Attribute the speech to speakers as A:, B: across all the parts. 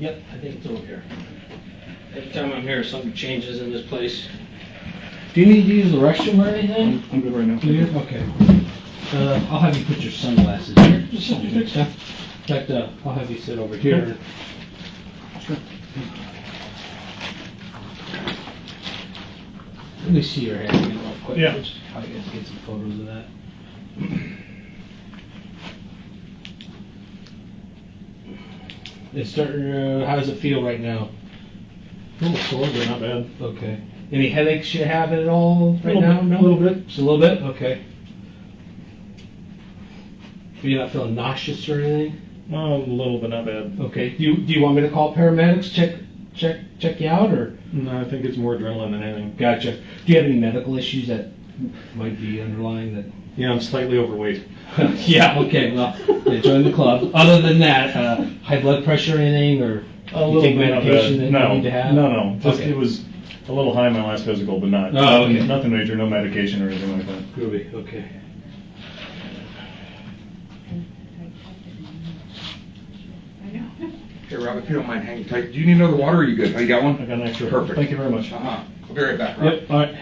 A: Yep, I think it's over here. Every time I'm here, something changes in this place. Do you need to use the restroom or anything?
B: I'm good right now.
A: Okay. I'll have you put your sunglasses here. Just sit next time. In fact, I'll have you sit over here.
B: Sure.
A: Let me see your hair again real quick.
B: Yeah.
A: I guess get some photos of that. It's starting. How does it feel right now?
B: A little sore, but not bad.
A: Okay. Any headaches you have at all right now?
B: A
A: No?
B: little bit.
A: Just a little bit? Okay. You're not feeling nauseous or anything?
B: A little, but not bad.
A: Okay. Do you want me to call paramedics? Check you out, or?
B: No, I think it's more adrenaline than anything.
A: Gotcha. Do you have any medical issues that might be underlying that?
B: Yeah, I'm slightly overweight.
A: Yeah. Okay. Well, yeah, join the club. Other than that, high blood pressure or anything, or you take medication that you need to have?
B: No. Just
A: Okay.
B: It was a little high in my last physical, but not.
A: Oh, okay.
B: Nothing major. No medication or anything like that.
A: Groovy. Okay.
C: Hey, Rob, if you don't mind hanging tight, do you need another water or are you good? Oh, you got one?
B: I got an extra.
C: Perfect.
B: Thank you very much.
C: I'll be right back, Rob.
A: Yep. All right.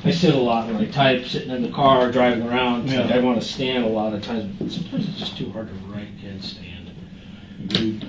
A: I sit a lot when I type, sitting in the car, driving around. It's like I want to stand a lot of times, but sometimes it's just too hard to write and stand.
B: Agreed.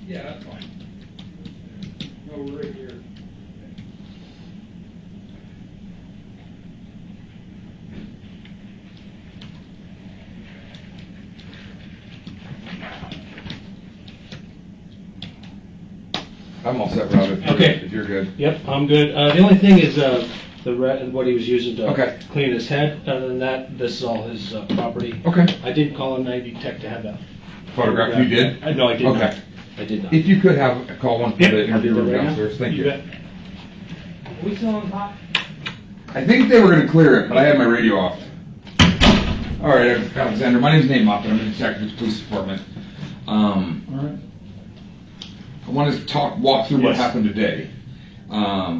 C: Yeah, that's fine. No, we're right here. I'm all set, Rob.
A: Okay.
C: If you're good.
A: Yep, I'm good. The only thing is what he was using to
C: Okay.
A: clean his head. Other than that, this is all his property.
C: Okay.
A: I did call a night tech to have that.
C: Photograph. You did?
A: No, I did not.
C: Okay.
A: I did not.
C: If you could have a call one for
A: Yep,
C: the
A: I'll do
C: interview
A: that
C: room
A: right now.
C: downstairs. Thank you.
A: bet. Are we still on top?
C: I think they were going to clear it, but I had my radio off. All right, Alexander. My name's Nate Moffett. I'm a detective at the police department.
B: All right.
C: I wanted to walk through what
B: Yes.
C: happened today. Let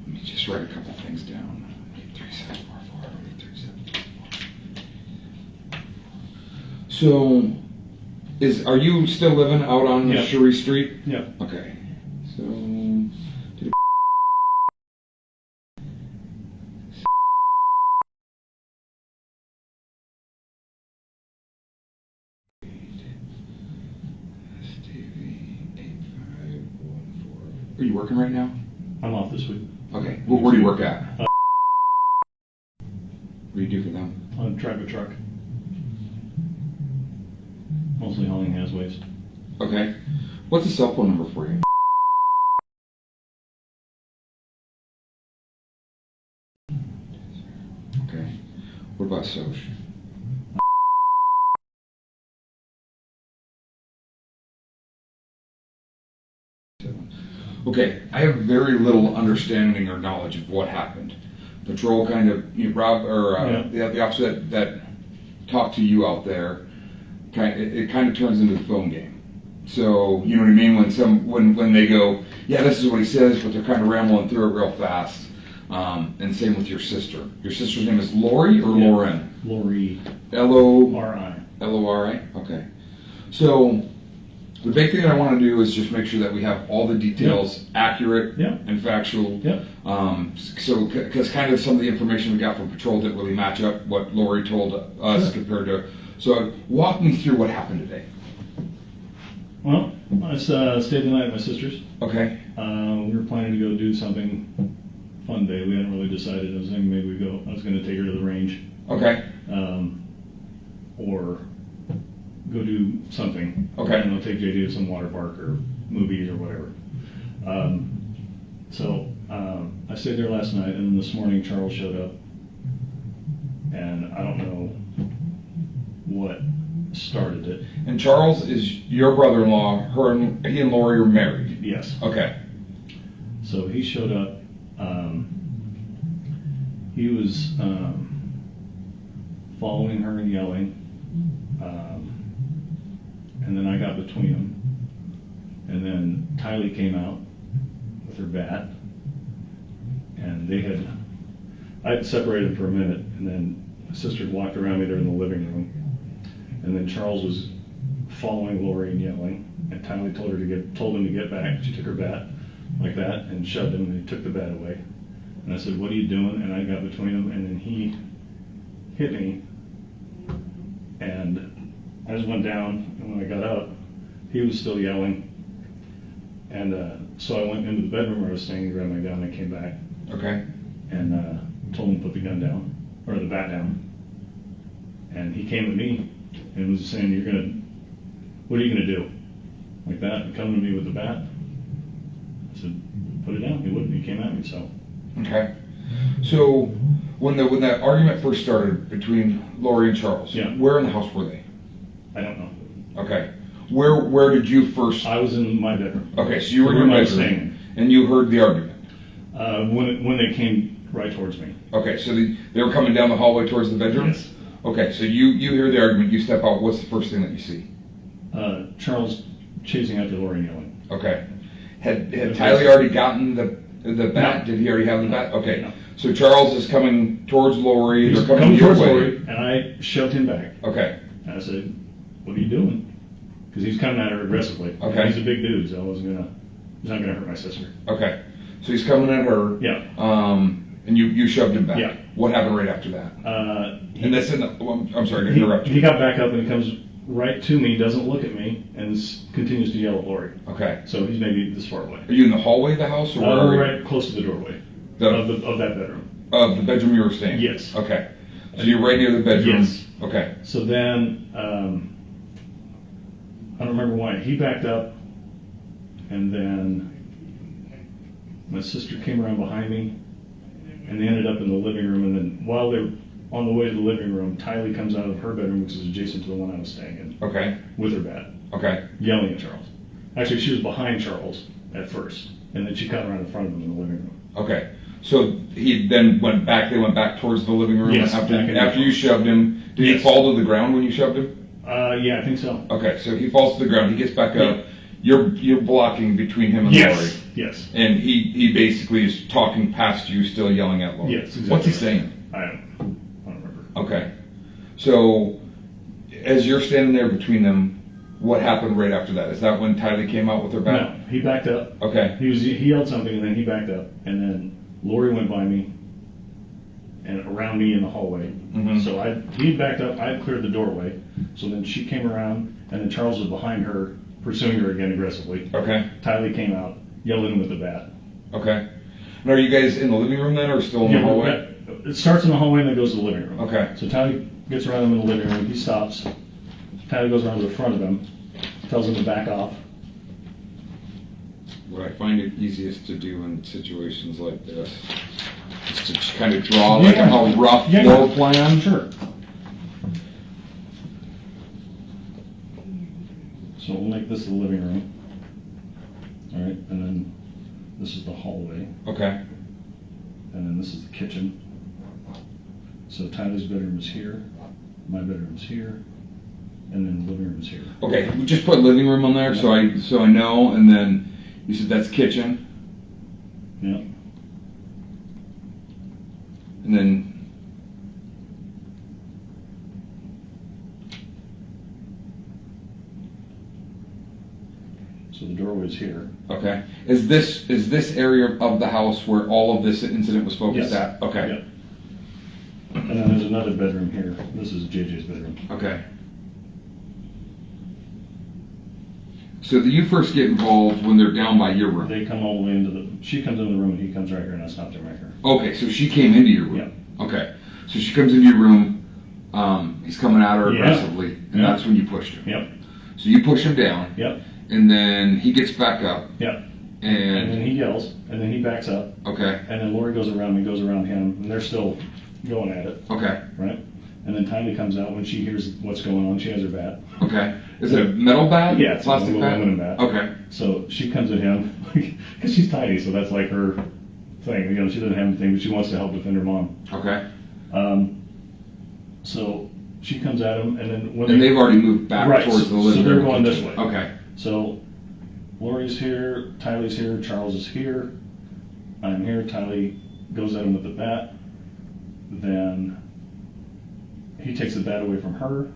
C: me just write a couple things down. 83744, 83744. So, are you still living out on
B: Yeah.
C: Cherie Street?
B: Yeah.
C: Okay. So, are you working right now?
B: I'm off this week.
C: Okay. Well, where do you work at? What do you do for them?
B: I drive a truck. Mostly hauling has waste.
C: Okay. What's the cell phone number for you? Okay. What about Soch? Okay, I have very little understanding or knowledge of what happened. Patrol kind of, Rob, or the officer that talked to you out there, it kind of turns into the phone game. So, you know what I mean? When they go, yeah, this is what he says, but they're kind of rambling through it real fast. And same with your sister. Your sister's name is Lori or
B: Yeah.
C: Lauren?
B: Lori.
C: Lori.
B: RI.
C: Okay. So, the big thing that I want to do is just make sure that we have all the details accurate
B: Yeah.
C: and factual.
B: Yeah.
C: So, because kind of some of the information we got from patrol didn't really match up what Lori told us
B: Sure.
C: compared to. So, walk me through what happened today.
B: Well, I stayed the night at my sister's.
C: Okay.
B: We were planning to go do something fun day. We hadn't really decided. I was thinking maybe I was going to take her to the range.
C: Okay.
B: Or go do something.
C: Okay.
B: I don't know, take JD to some water park or movies or whatever. I stayed there last night, and then this morning Charles showed up, and I don't know what started it.
C: And Charles is your brother-in-law. He and Lori are married.
B: Yes.
C: Okay.
B: So he showed up. He was following her and yelling, and then I got between them. And then Tylee came out with her bat, and I had separated them for a minute, and then my sister had walked around me. They were in the living room, and then Charles was following Lori and yelling, and Tylee told him to get back. She took her bat like that and shoved him, and he took the bat away. And I said, "What are you doing?" And I got between them, and then he hit me, and I just went down, and when I got up, he was still yelling. And so I went into the bedroom where I was staying and grabbed my gun, and I came back
C: Okay.
B: and told him to put the gun down, or the bat down. And he came at me and was saying, what are you going to do? Like that, and come to me with the bat. I said, put it down. He wouldn't. He came at me, so.
C: Okay. So, when that argument first started between Lori and Charles,
B: Yeah.
C: where in the house were they?
B: I don't know.
C: Okay. Where did you first?
B: I was in my bedroom.
C: Okay, so you were in your
B: The room I was
C: bedroom,
B: staying
C: and you heard the argument.
B: when they came right towards me.
C: Okay, so they were coming down the hallway towards the bedroom?
B: Yes.
C: Okay, so you hear the argument, you step out, what's the first thing that you see?
B: Charles chasing after Lori and yelling.
C: Okay. Had Tylee already gotten the bat?
B: No.
C: Did he already have the bat? Okay.
B: No.
C: So Charles is coming towards Lori,
B: He's
C: they're coming
B: coming
C: your
B: towards
C: way.
B: Lori, and I shoved him back.
C: Okay.
B: And I said, "What are you doing?" Because he's coming at her aggressively.
C: Okay.
B: He's a big dude, so he's not gonna hurt my sister.
C: Okay. So he's coming at her.
B: Yeah.
C: And you shoved him back.
B: Yeah.
C: And what happened right after that? And that's in the. Well, I'm sorry to interrupt you.
B: He got back up and he comes right to me, doesn't look at me, and continues to yell at Lori.
C: Okay.
B: So he's maybe this far away.
C: Are you in the hallway of the house, or where are you?
B: Right close to the doorway of that bedroom.
C: Of the bedroom you were staying?
B: Yes.
C: Okay. So you're right near the bedroom?
B: Yes.
C: Okay.
B: So then, I don't remember why, he backed up, and then my sister came around behind me, and they ended up in the living room, and then while they're on the way to the living room, Tylee comes out of her bedroom, which is adjacent to the one I was staying in,
C: Okay.
B: with her bat,
C: Okay.
B: yelling at Charles. Actually, she was behind Charles at first, and then she cut around in front of him in the living room.
C: Okay. So he then went back, they went back towards the living room?
B: Yes,
C: After,
B: back in
C: after
B: the-
C: you shoved him, did he
B: Yes.
C: fall to the ground when you shoved him?
B: Yeah, I think so.
C: Okay, so he falls to the ground, he gets back up, you're blocking between him and
B: Yes,
C: Lori.
B: yes.
C: And he basically is talking past you, still yelling at Lori.
B: Yes, exactly.
C: What's he saying?
B: I don't remember.
C: Okay. So, as you're standing there between them, what happened right after that? Is that when Tylee came out with her bat?
B: No, he backed up.
C: Okay.
B: He yelled something, and then he backed up, and then Lori went by me and around me in the hallway.
C: Mhm.
B: So he backed up, I had cleared the doorway, so then she came around, and then Charles was behind her, pursuing her again aggressively.
C: Okay.
B: Tylee came out, yelled at him with the bat.
C: Okay. And are you guys in the living room then, or still in the hallway?
B: It starts in the hallway and then goes to the living room.
C: Okay.
B: So Tylee gets around him in the living room, he stops. Tylee goes around to the front of him, tells him to back off.
C: What I find it easiest to do in situations like this is to just kind of draw like a rough floor plan.
B: Sure. So we'll make this the living room. All right, and then this is the hallway,
C: Okay.
B: and then this is the kitchen. So Tyler's bedroom is here, my bedroom is here, and then the living room is here.
C: Okay, we just put living room on there so I know, and then you said that's kitchen,
B: Yeah.
C: and then
B: So the doorway's here.
C: okay. Is this area of the house where all of this incident was focused
B: Yes.
C: at? Okay.
B: Yep. And then there's another bedroom here. This is JJ's bedroom.
C: Okay. So do you first get involved when they're down by your room?
B: They come all the way into she comes into the room and he comes right here and I stopped him right here.
C: Okay, so she came into your room.
B: Yeah.
C: Okay. So she comes into your room, he's coming at her
B: Yeah.
C: aggressively, and
B: Yeah.
C: that's when you pushed him.
B: Yep.
C: So you push him down,
B: Yep.
C: and then he gets back up,
B: Yep. And
C: and,
B: then he yells, and then he backs up,
C: okay,
B: and then Lori goes around me, goes around him, and they're still going at it,
C: okay,
B: right? And then Tylee comes out when she hears what's going on. She has her bat.
C: okay. Is it a metal bat?
B: Yeah, it's a
C: plastic
B: little
C: bat?
B: aluminum bat.
C: Okay,
B: So she comes at him, because she's tiny, so that's like her thing. You know, she doesn't have anything, but she wants to help defend her mom.
C: okay.
B: So she comes at him, and then when
C: And they've already moved back
B: Right,
C: towards the living
B: so they're
C: room.
B: going this way.
C: Okay,
B: So Lori's here, Tylee's here, Charles is here, I'm here, Tylee goes at him with the bat, then he takes the bat away from her,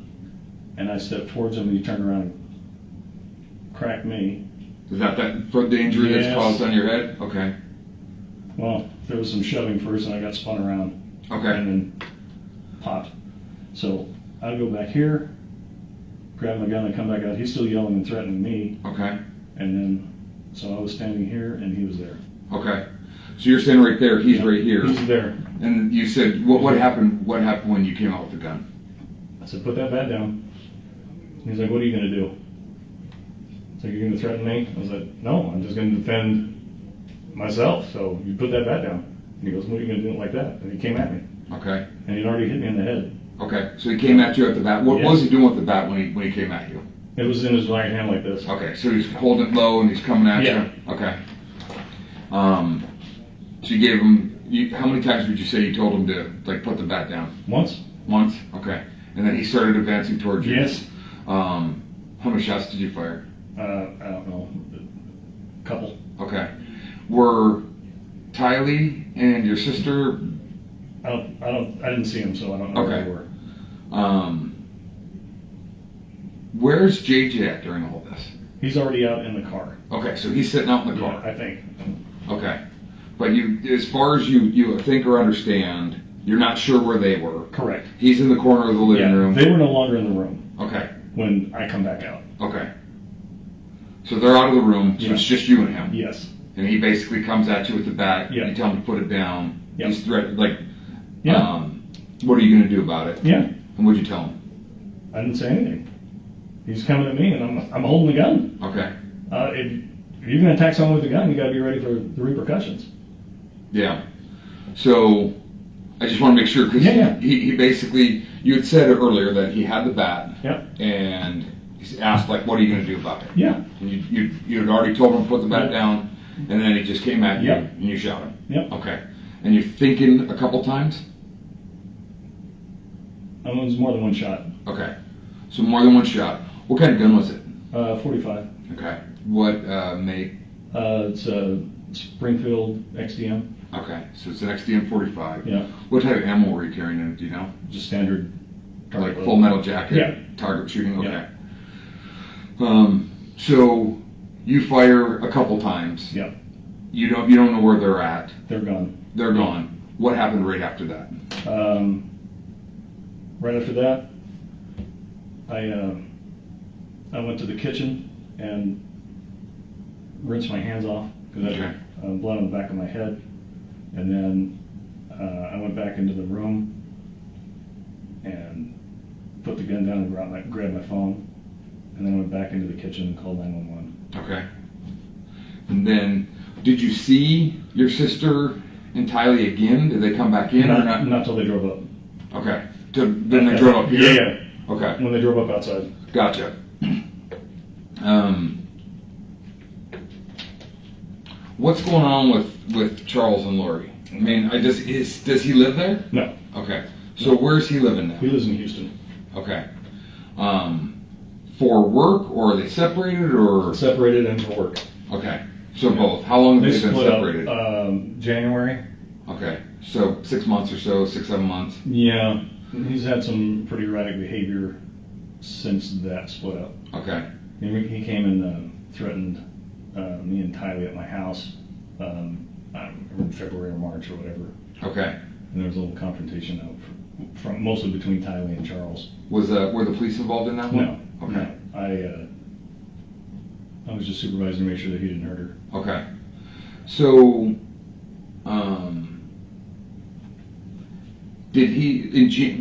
B: and I step towards him and he turned around and cracked me.
C: is that for the injury
B: Yes.
C: that's caused on your head? Okay,
B: Well, there was some shoving first and I got spun around.
C: okay,
B: And then popped. So I go back here, grab my gun, I come back out, he's still yelling and threatening me,
C: okay,
B: and then, so I was standing here and he was there.
C: okay. So you're standing right there, he's right here.
B: He's there.
C: And you said, what happened when you came out with the gun?
B: I said, put that bat down. He's like, what are you gonna do? It's like, you're gonna threaten me? I was like, no, I'm just gonna defend myself, so you put that bat down. And he goes, what are you gonna do like that? And he came at me,
C: Okay,
B: and he'd already hit me in the head.
C: okay. So he came at you at the bat. What
B: Yes.
C: was he doing with the bat when he came at you?
B: It was in his right hand like this.
C: Okay, so he's holding it low and he's coming at
B: Yeah.
C: you? Okay. So you gave him, how many times would you say you told him to, like, put the bat down?
B: Once?
C: Once? Okay. And then he started advancing towards you?
B: Yes.
C: How many shots did you fire?
B: I don't know, a couple.
C: Okay. Were Tylee and your sister,
B: I didn't see him, so I don't know where
C: Okay.
B: they were.
C: where's JJ at during all this?
B: He's already out in the car.
C: Okay, so he's sitting out in the
B: Yeah,
C: car.
B: I think.
C: Okay. But you, as far as you think or understand, you're not sure where they were.
B: Correct.
C: He's in the corner of the living
B: Yeah,
C: room.
B: they were no longer in the room.
C: Okay.
B: when I come back out.
C: Okay. So they're out of the room, so
B: Yeah.
C: it's just you and him.
B: Yes.
C: And he basically comes at you with the bat.
B: Yeah.
C: You tell him to put it down.
B: Yeah.
C: He's like,
B: Yeah.
C: what are you going to do about it?
B: Yeah.
C: And what'd you tell him?
B: I didn't say anything. He's coming at me, and I'm holding the gun.
C: Okay.
B: If you're going to attack someone with a gun, you got to be ready for the repercussions.
C: Yeah. So I just want to make sure, because
B: Yeah.
C: he basically, you had said earlier that he had the bat.
B: Yep.
C: And he asked, like, what are you going to do about it?
B: Yeah.
C: And you had already told him to put the bat down, and then he just came at you,
B: Yep.
C: and you shot him.
B: Yep.
C: Okay. And you're thinking a couple times?
B: It was more than one shot.
C: Okay. So more than one shot. What kind of gun was it?
B: 45.
C: Okay. What make?
B: It's a Springfield XDM.
C: Okay. So it's an XDM 45.
B: Yeah.
C: What type of ammo were you carrying in it, do you know?
B: Just standard.
C: Like full metal jacket?
B: Yeah.
C: Target shooting? Okay.
B: Yeah.
C: So you fire a couple times.
B: Yeah.
C: You don't know where they're at.
B: They're gone.
C: They're gone. What happened right after that?
B: Right after that, I went to the kitchen and rinsed my hands off because I had blood on the back of my head, and then I went back into the room and put the gun down and grabbed my phone, and then went back into the kitchen and called 911.
C: Okay. And then, did you see your sister and Tylee again? Did they come back in or not?
B: Not till they drove up.
C: Okay. Then they drove up here?
B: Yeah.
C: Okay.
B: When they drove up outside.
C: Gotcha. What's going on with Charles and Lori? I mean, does he live there?
B: No.
C: Okay. So where's he living now?
B: He lives in Houston.
C: Okay. For work, or are they separated, or?
B: Separated and for work.
C: Okay. So both. How long have they been
B: split
C: separated?
B: Up, January.
C: Okay. So 6 months or so, 6, 7 months.
B: Yeah. He's had some pretty erratic behavior since that split up.
C: Okay.
B: He came and threatened me and Tylee at my house. I don't remember in February or March or whatever.
C: Okay.
B: And there was a little confrontation out from mostly between Tylee and Charles.
C: Were the police involved in that one?
B: No.
C: Okay.
B: No. I was just supervising to make sure that he didn't hurt her.
C: Okay. So,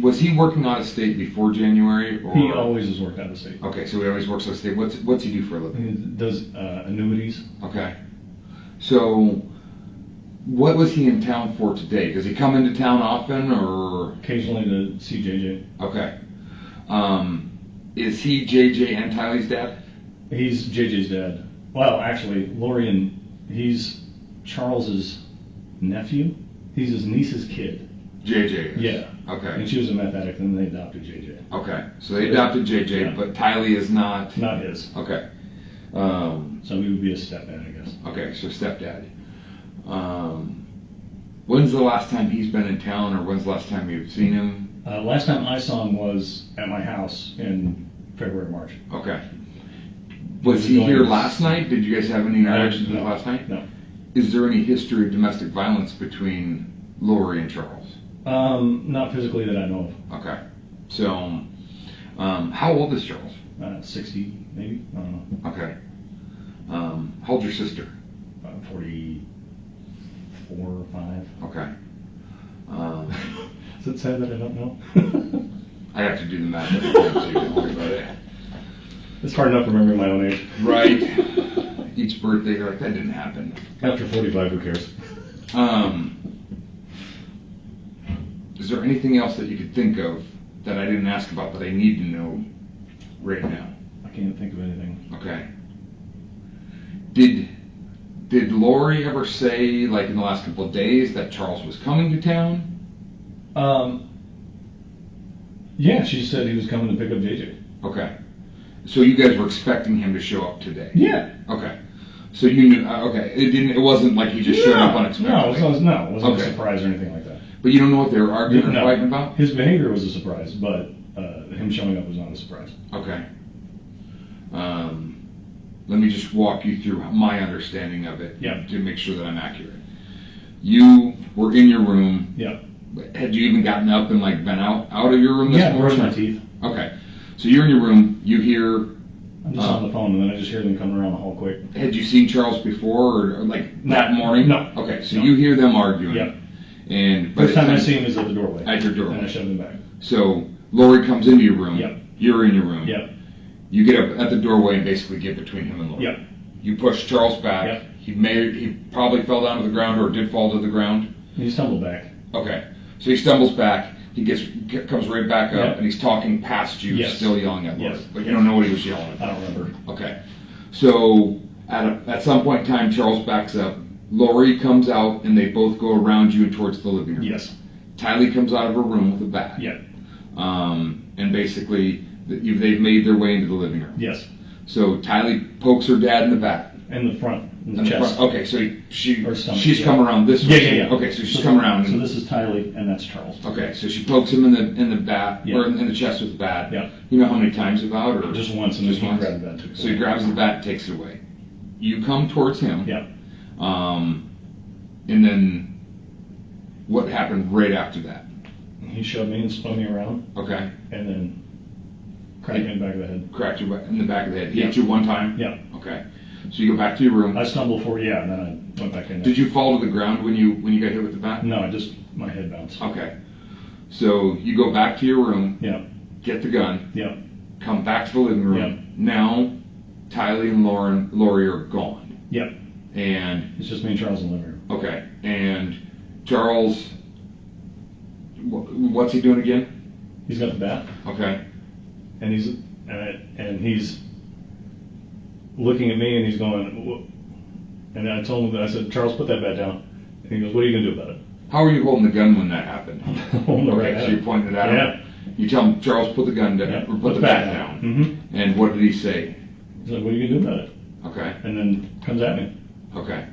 C: was he working out of state before January? Or?
B: He always has worked out of state.
C: Okay, so he always works out of state. What's he do for a living?
B: He does annuities.
C: Okay. So, what was he in town for today? Does he come into town often, or?
B: Occasionally to see JJ.
C: Okay. Is he JJ and Tylee's dad?
B: He's JJ's dad. Well, actually, he's Charles's nephew. He's his niece's kid.
C: JJ is?
B: Yeah.
C: Okay.
B: And she was a meth addict, and they adopted JJ.
C: Okay. So they adopted JJ,
B: Yeah.
C: but Tylee is not?
B: Not his.
C: Okay.
B: So he would be a stepdad, I guess.
C: Okay, so stepdad. When's the last time he's been in town, or when's the last time you've seen him?
B: Last time I saw him was at my house in February, March.
C: Okay. Was he here last night? Did you guys have any interactions
B: No.
C: last night?
B: No.
C: Is there any history of domestic violence between Lori and Charles?
B: Not physically that I know
C: Okay. So, how old is Charles?
B: of. 60, maybe? I don't know.
C: Okay. How old's your sister?
B: 44 or 5.
C: Okay.
B: Is it sad that I don't know?
C: I have to do the math every time, so don't worry about it.
B: It's hard enough remembering my own age.
C: Right. Each birthday, you're like, that didn't happen.
B: After 45, who cares?
C: Is there anything else that you could think of that I didn't ask about that I need to know right now?
B: I can't think of anything.
C: Okay. Did Lori ever say, like in the last couple of days, that Charles was coming to town?
B: Yeah, she said he was coming to pick up JJ.
C: Okay. So you guys were expecting him to show up today?
B: Yeah.
C: Okay. So you knew, okay. It wasn't like he just showed up unexpectedly?
B: No, it wasn't
C: Okay.
B: a surprise or anything like that.
C: But you don't know what they were arguing or
B: No.
C: fighting about?
B: His behavior was a surprise, but him showing up was not a surprise.
C: Okay. Let me just walk you through my understanding of it to make sure that I'm accurate. You were in your room.
B: Yeah.
C: Had you even gotten up and like been out of your room this morning?
B: Brushed my teeth.
C: Okay. So you're in your room, you hear,
B: I'm just on the phone, and then I just hear them coming around the hall quick.
C: had you seen Charles before, or like that morning?
B: No.
C: Okay, so
B: No.
C: you hear them arguing.
B: Yep.
C: And
B: First time I see him is at the doorway.
C: At your doorway.
B: And I shove him back.
C: So Lori comes into your room.
B: Yep.
C: You're in your room.
B: Yep.
C: You get up at the doorway and basically get between him and Lori.
B: Yep.
C: You push Charles back.
B: Yep.
C: He probably fell down to the ground or did fall to the ground.
B: He stumbled back.
C: Okay. So he stumbles back. He comes right back up,
B: Yep.
C: and he's talking past you,
B: Yes.
C: still yelling at Lori.
B: Yes.
C: But you don't know what he was yelling
B: I
C: at.
B: don't remember.
C: Okay. So at some point in time, Charles backs up. Lori comes out, and they both go around you and towards the living room.
B: Yes.
C: Tylee comes out of her room with a bat.
B: Yep.
C: And basically, they've made their way into the living room.
B: Yes.
C: So Tylee pokes her dad in the back.
B: In the front. In the
C: In the
B: chest.
C: front. Okay, so
B: Or stomach,
C: she's
B: yeah.
C: come around this way.
B: Yeah.
C: Okay, so she's come around.
B: So this is Tylee, and that's Charles.
C: Okay, so she pokes him in the bat,
B: Yeah.
C: or in the chest with the bat.
B: Yeah.
C: You know how many times about, or
B: Just once, and
C: Just
B: then he
C: once?
B: grabbed that too.
C: So he grabs the bat, and takes it away. You come towards him.
B: Yeah.
C: And then what happened right after that?
B: He shoved me and spun me around,
C: Okay,
B: and then cracked me in the back of the head.
C: cracked you in the back of the head. He
B: Yeah.
C: hit you one time.
B: Yeah.
C: Okay, so you go back to your room.
B: I stumbled forward, yeah, and then I went back in there.
C: Did you fall to the ground when you got hit with the bat?
B: No, my head bounced.
C: Okay, so you go back to your room,
B: Yeah.
C: get the gun,
B: Yeah.
C: come back to the living room.
B: Yeah.
C: Now, Tylee and Lori are gone.
B: Yep.
C: And,
B: It's just me and Charles in the living room.
C: okay, and Charles, what's he doing again?
B: He's got the bat,
C: Okay,
B: and he's looking at me, and he's going. And I told him, I said, Charles, put that bat down. And he goes, what are you gonna do about it?
C: how are you holding the gun when that happened?
B: Holding it right
C: Okay,
B: at
C: so you're
B: him.
C: pointing it at him?
B: Yeah.
C: You tell him, Charles, put the gun down,
B: Yeah.
C: or put the bat down.
B: Mm-hmm.
C: And what did he say?
B: He's like, what are you gonna do about it?
C: Okay,
B: And then comes at me.
C: okay.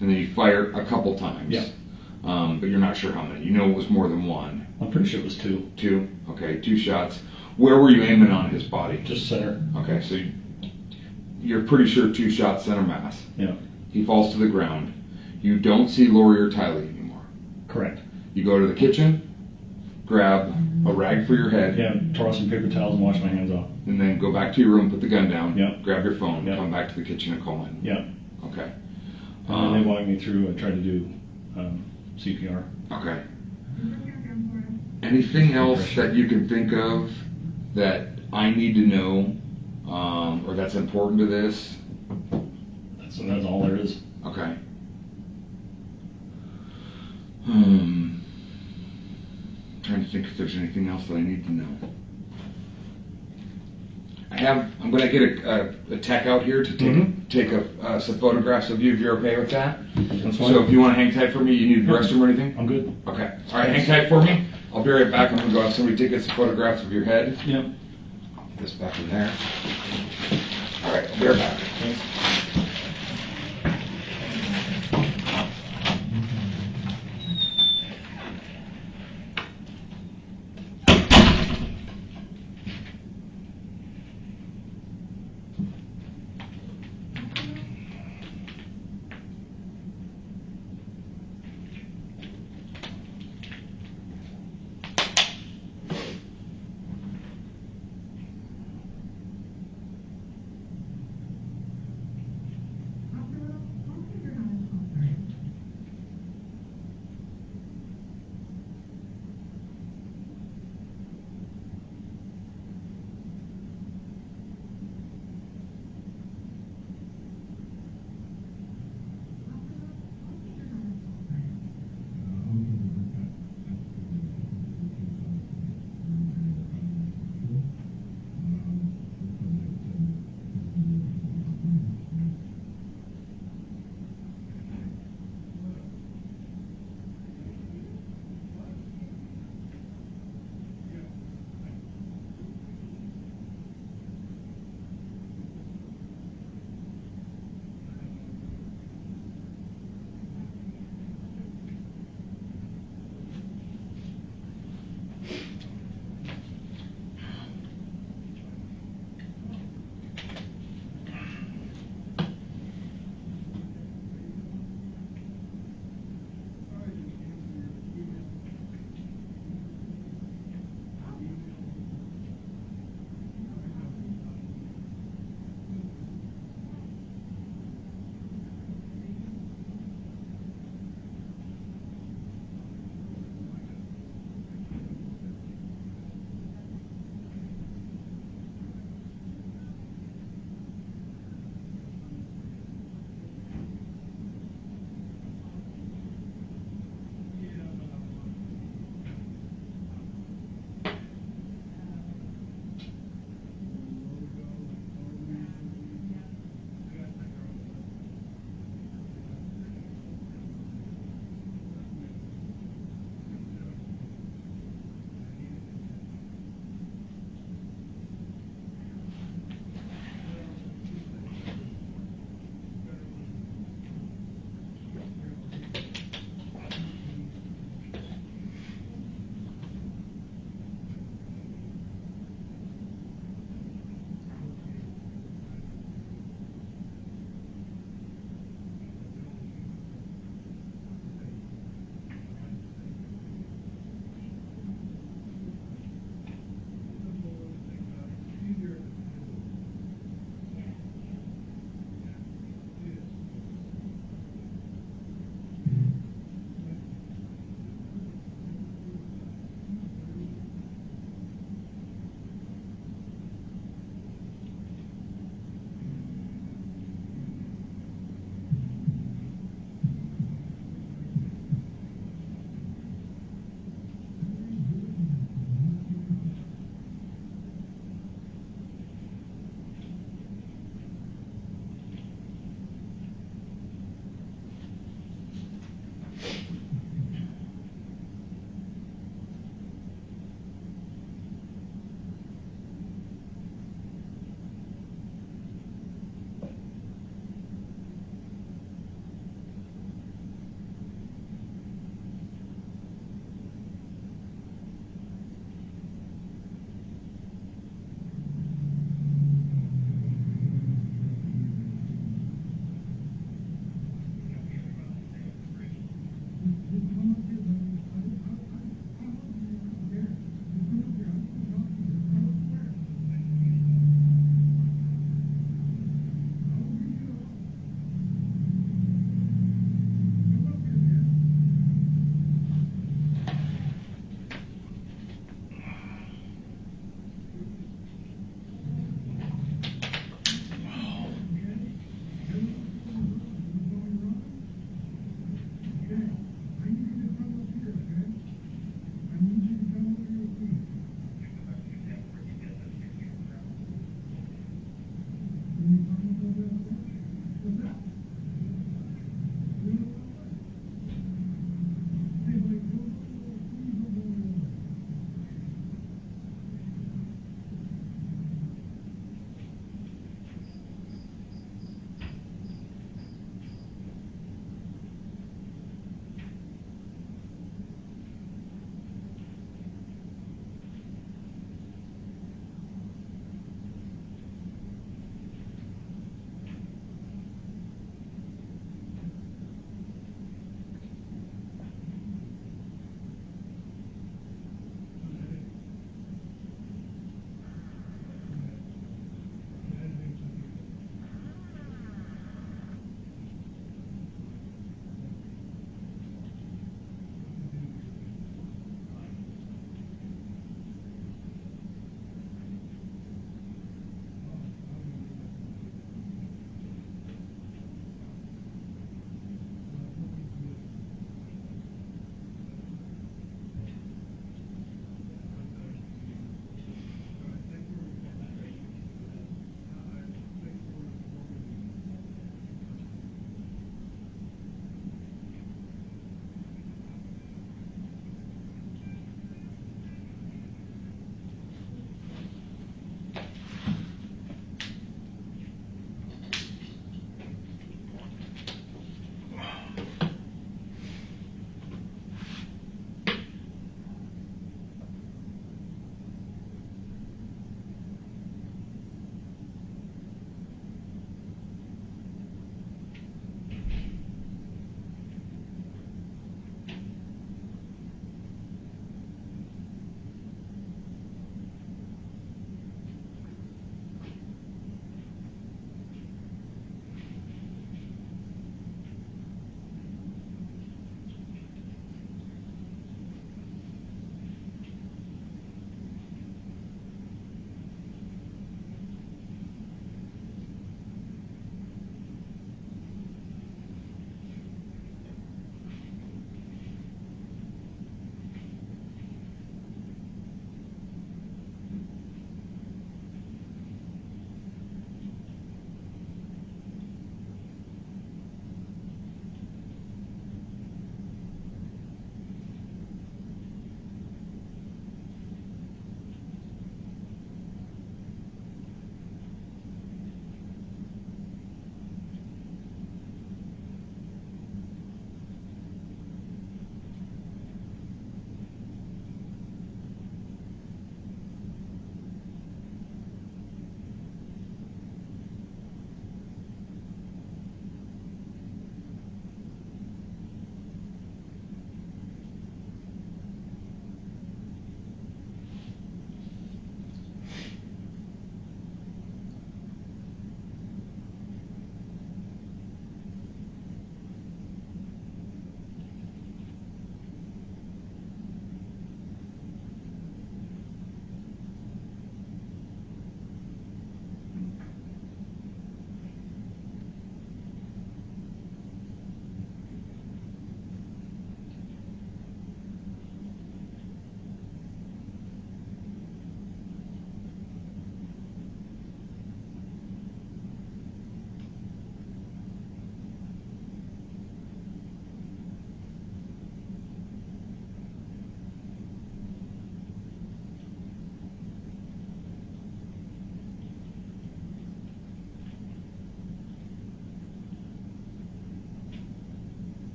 C: And then you fire a couple times.
B: Yeah.
C: But you're not sure how many. You know it was more than one.
B: I'm pretty sure it was two.
C: Two? Okay, 2 shots. Where were you aiming on his body?
B: Just center.
C: Okay, so you're pretty sure 2 shots center mass.
B: Yeah.
C: He falls to the ground. You don't see Lori or Tylee anymore.
B: Correct.
C: You go to the kitchen, grab a rag for your head,
B: Yeah. Toss some paper towels and wash my hands off.
C: and then go back to your room, put the gun down,
B: Yeah.
C: grab your phone,
B: Yeah.
C: come back to the kitchen and call in.
B: Yeah.
C: Okay.
B: And then they walked me through. I tried to do CPR.
C: Okay. Anything else that you can think of that I need to know, or that's important to this?
B: That's all there is.
C: Okay. Trying to think if there's anything else that I need to know. I'm going to get a tech out here to take some photographs of you if you're okay with that.
B: That's fine.
C: So if you want to hang tight for me, you need the restroom or anything?
B: I'm good.
C: Okay. All right, hang tight for me. I'll be right back. I'm going to go have somebody take some photographs of your head.
B: Yep.
C: Put this back in there. All right, I'll be right back.
B: Thanks.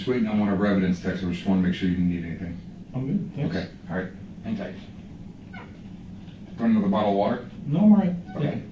C: just waiting on one of our evidence texts, I just want to make sure you didn't need anything.
B: I'm good, thanks.
C: Okay, all right, hang tight. Want another bottle of water?
B: No, I'm all right.
C: Okay.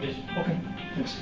A: Yes.
D: Okay, thanks.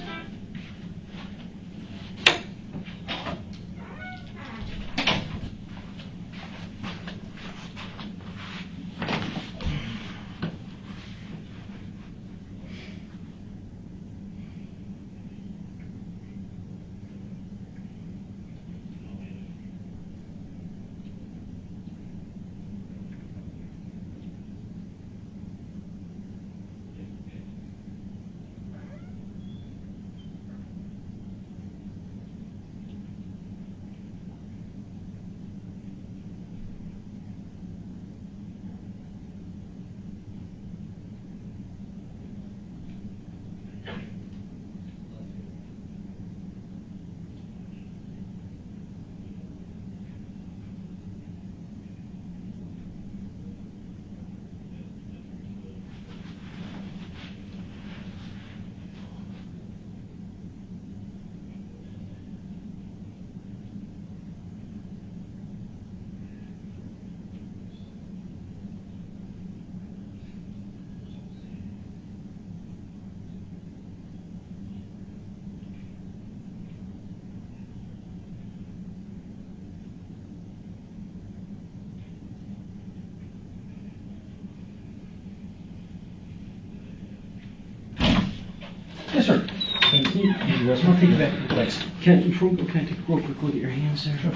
D: Yes, sir.
A: Thank you.
D: I'll take you back. Thanks. Can I take a real quick look at your hands there?
B: Sure.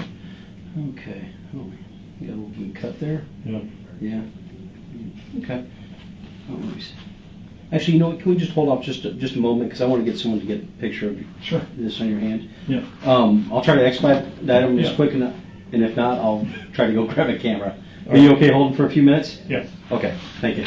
D: Okay. Oh, you got a little bit of cut there?
B: Yep.
D: Yeah. Okay. Oh, let me see. Actually, you know what? Can we just hold off just a moment because I want to get someone to get a picture of
B: Sure.
D: this on your hand.
B: Yep.
D: I'll try to expedite that as
B: Yeah.
D: quick enough, and if not, I'll try to go grab a camera. Are you okay holding for a few minutes?
B: Yeah.
D: Okay. Thank you.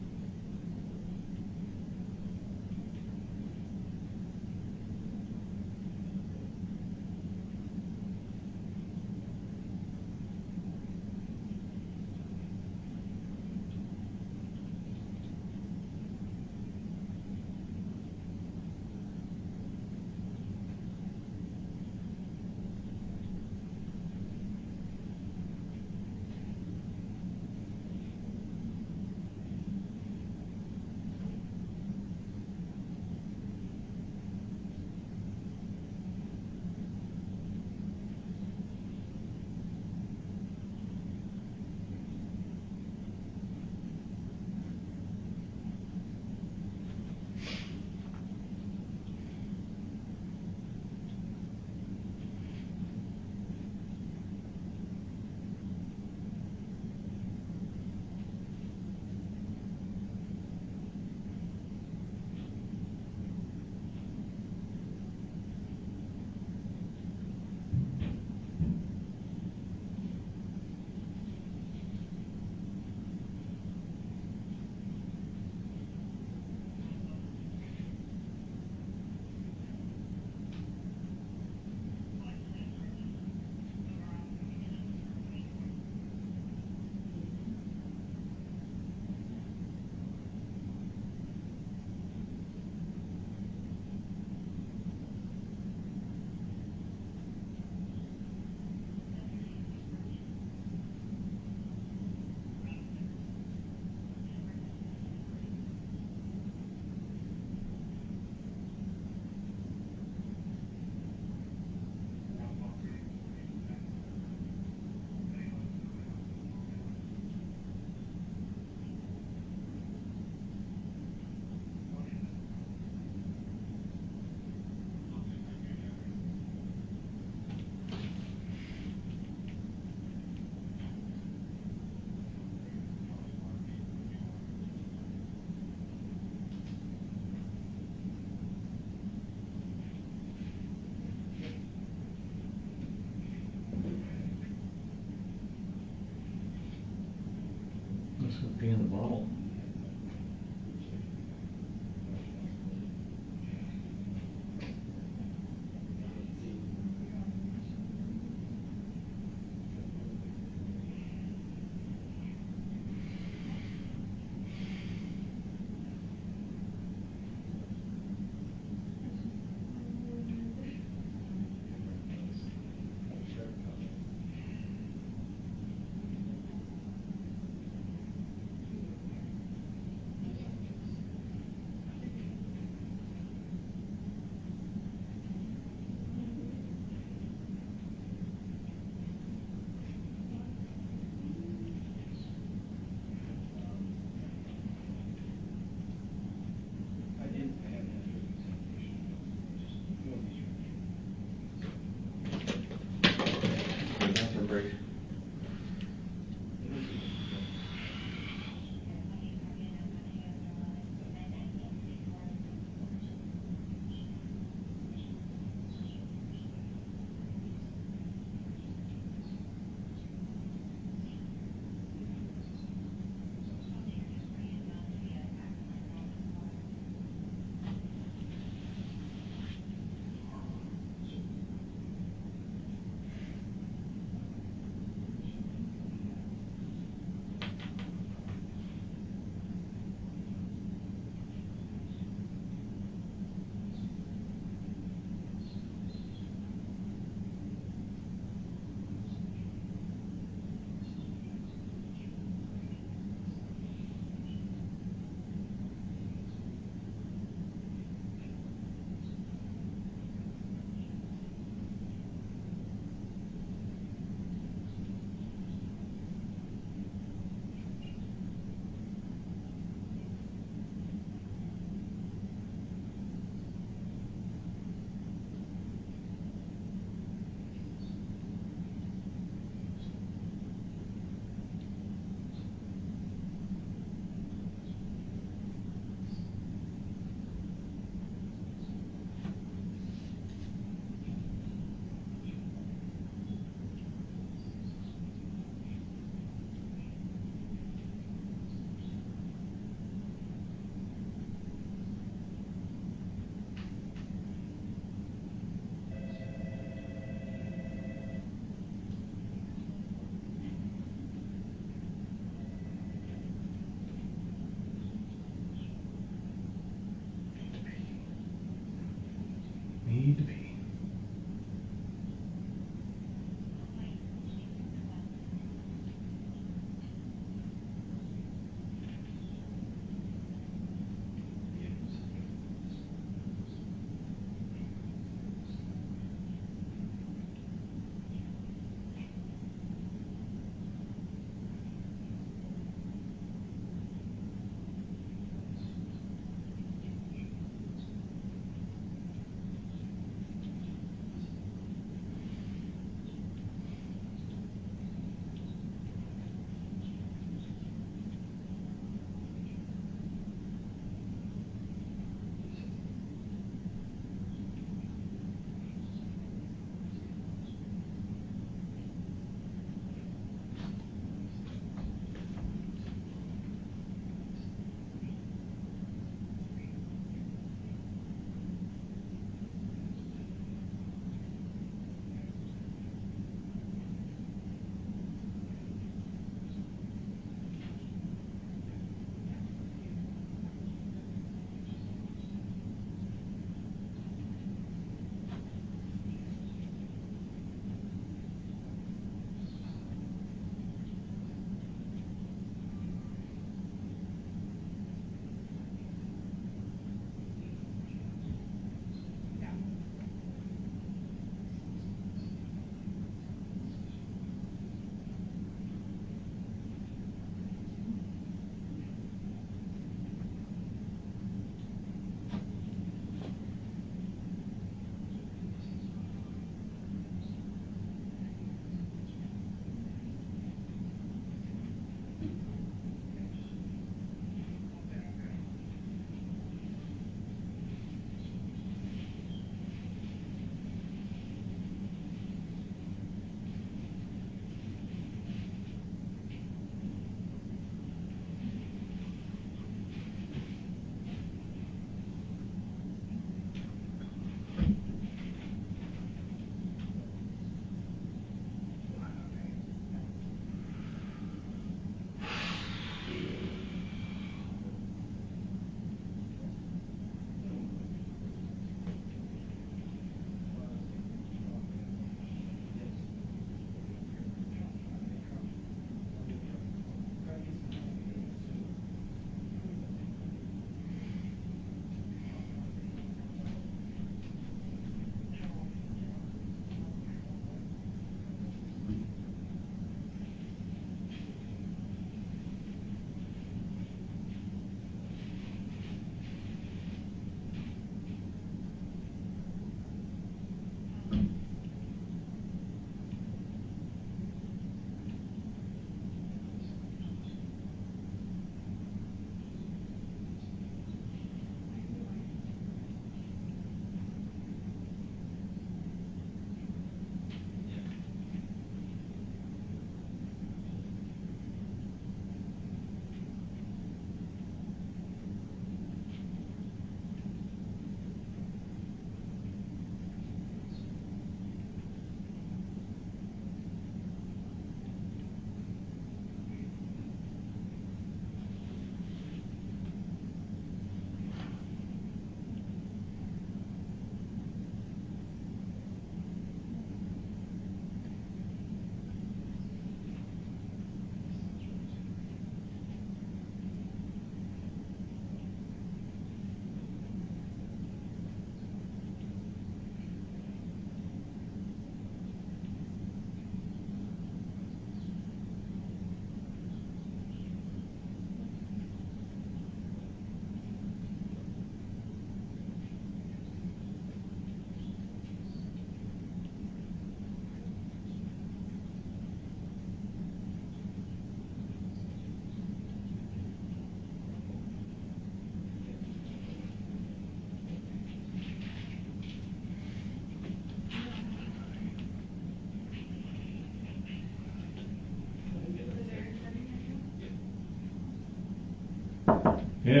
B: Yeah.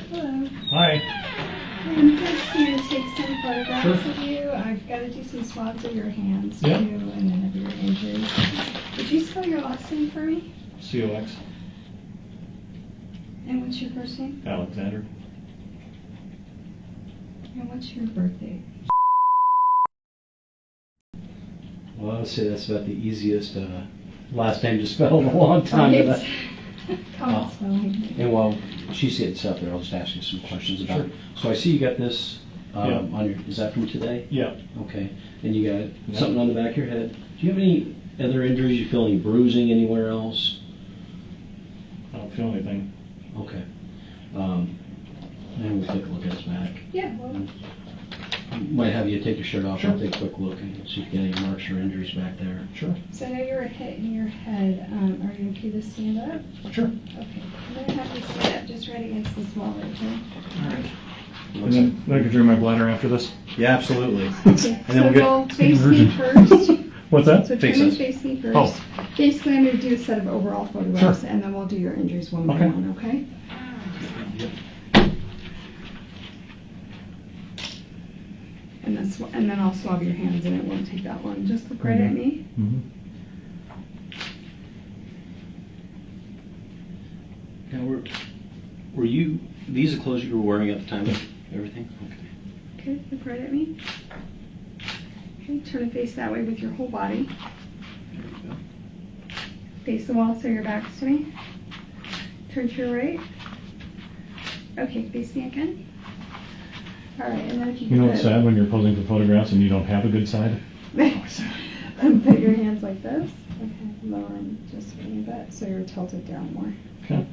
E: Hello.
B: Hi.
E: I'm just here to take some photographs of you. I've got to do some swabs of your hands
B: Yeah.
E: too, and then of your injuries. Would you spell your last name for me?
B: COX.
E: And what's your first name?
B: Alexander.
E: And what's your birthday?
D: Well, I would say that's about the easiest last name to spell in a long time.
E: Right. Common spelling.
D: And while she's getting stuff there, I'll just ask you some questions about it. So I see you got this on your, is that from today?
B: Yeah.
D: Okay. And you got something on the back of your head. Do you have any other injuries? You feel any bruising anywhere else?
B: I don't feel anything.
D: Okay. And we'll take a look at his back.
E: Yeah, well,
D: Might have you take your shirt off
B: Sure.
D: and take a quick look and see if you get any marks or injuries back there.
B: Sure.
E: so I know you were hit in your head. Are you okay to stand up?
B: Sure.
E: Okay. I'm going to have you stand up just right against this wall right here.
D: All right.
B: And then I can drain my bladder after this.
D: Yeah, absolutely.
E: Okay,
D: And then we'll get
E: so face me
B: inversion.
E: first.
B: What's that?
E: So
D: Face
E: turn and
D: us.
E: face me first.
B: Oh.
E: Basically, I'm going to do a set of overall photographs,
B: Sure.
E: and then we'll do your injuries one by
B: Okay.
E: one, okay? And then I'll swab your hands, and it won't take that long. Just look right at me.
B: Mm-hmm.
D: Now, were you, these are clothes you were wearing at the time of everything? Okay.
E: Okay, look right at me. Okay, turn and face that way with your whole body.
D: There you go.
E: Face the wall so your back's to me. Turn to your right. Okay, face me again. All right, and then if you
B: You know
E: could
B: what's sad when you're posing for photographs and you don't have a good side?
E: put your hands like this. Okay, lower them just a little bit so you're tilted down more.
B: Okay.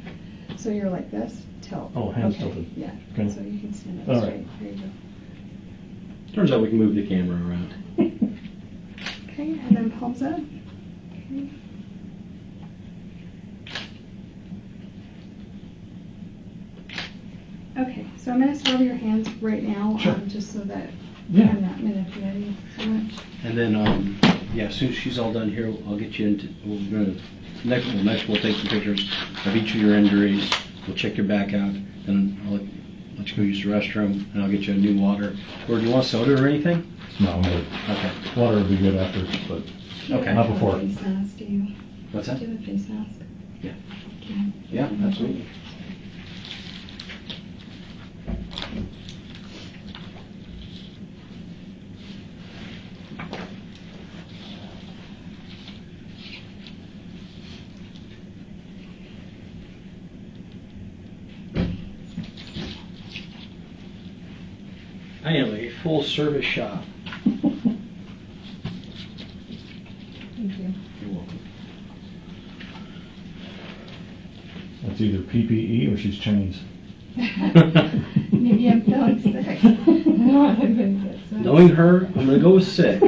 E: So you're like this, tilt.
B: Oh, hands
E: okay.
B: tilted.
E: Yeah.
B: Okay.
E: So you can stand up
B: All
E: straight.
B: right.
E: There you go.
D: Turns out we can move the camera around.
E: Okay, and then palms up. Okay. Okay, so I'm going to swab your hands right now,
B: Sure.
E: just so that
B: Yeah.
E: I'm not manipulating so much.
D: And then, yeah, as soon as she's all done here, I'll get you into, next we'll take some pictures of each of your injuries. We'll check your back out, then I'll let you go use the restroom, and I'll get you a new water. Or do you want soda or anything?
B: No, I'm good.
D: Okay.
B: Water would be good after, but
D: Okay.
B: Not
E: Do you
B: before.
E: have a face mask, do you?
D: What's that?
E: Do you have a face mask?
D: Yeah.
E: Okay.
D: Yeah, absolutely. I am a full service shop.
E: Thank you.
D: You're welcome.
B: that's either PPE or she's chains.
E: Maybe I'm feeling sick. I don't want anybody to get sick.
D: Knowing her, I'm gonna go with sick.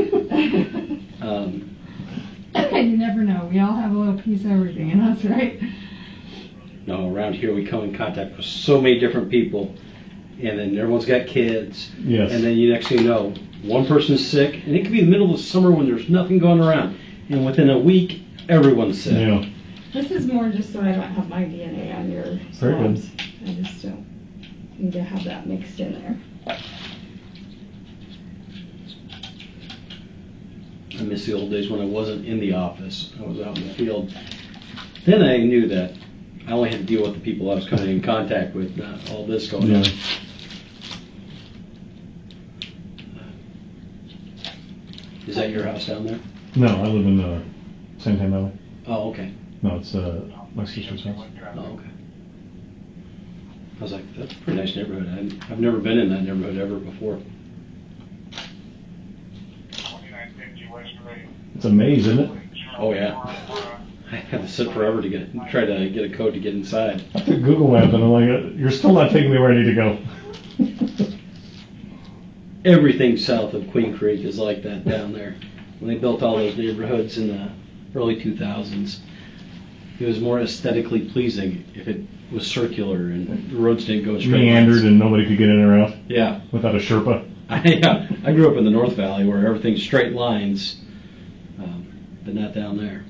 E: You never know. We all have a little piece of everything in us, right?
D: No, around here we come in contact with so many different people, and then everyone's got kids.
B: Yes.
D: And then you next thing you know, one person's sick, and it could be the middle of the summer when there's nothing going around, and within a week, everyone's sick.
B: Yeah.
E: This is more just so I don't have my DNA on your
B: Very good.
E: swabs. I just don't need to have that mixed in there.
D: I miss the old days when I wasn't in the office. I was out in the field. Then I knew that I only had to deal with the people I was coming in contact with, not all this going on.
B: Yeah.
D: Is that your house down there?
B: No, I live in San Tan Valley.
D: Oh, okay.
B: No, it's my sister's house.
D: Oh, okay. I was like, that's a pretty nice neighborhood. I've never been in that neighborhood ever before.
B: It's a maze, isn't it?
D: Oh, yeah. I had to sit forever to try to get a code to get inside.
B: I took Google Maps and I'm like, you're still not taking me where I need to go.
D: Everything south of Queen Creek is like that down there. When they built all those neighborhoods in the early 2000s, it was more aesthetically pleasing if it was circular and the roads didn't go straight.
B: Meandered
D: lines.
B: and nobody could get in or out
D: Yeah.
B: without a Sherpa.
D: I grew up in the North Valley where everything's straight lines, but not down there.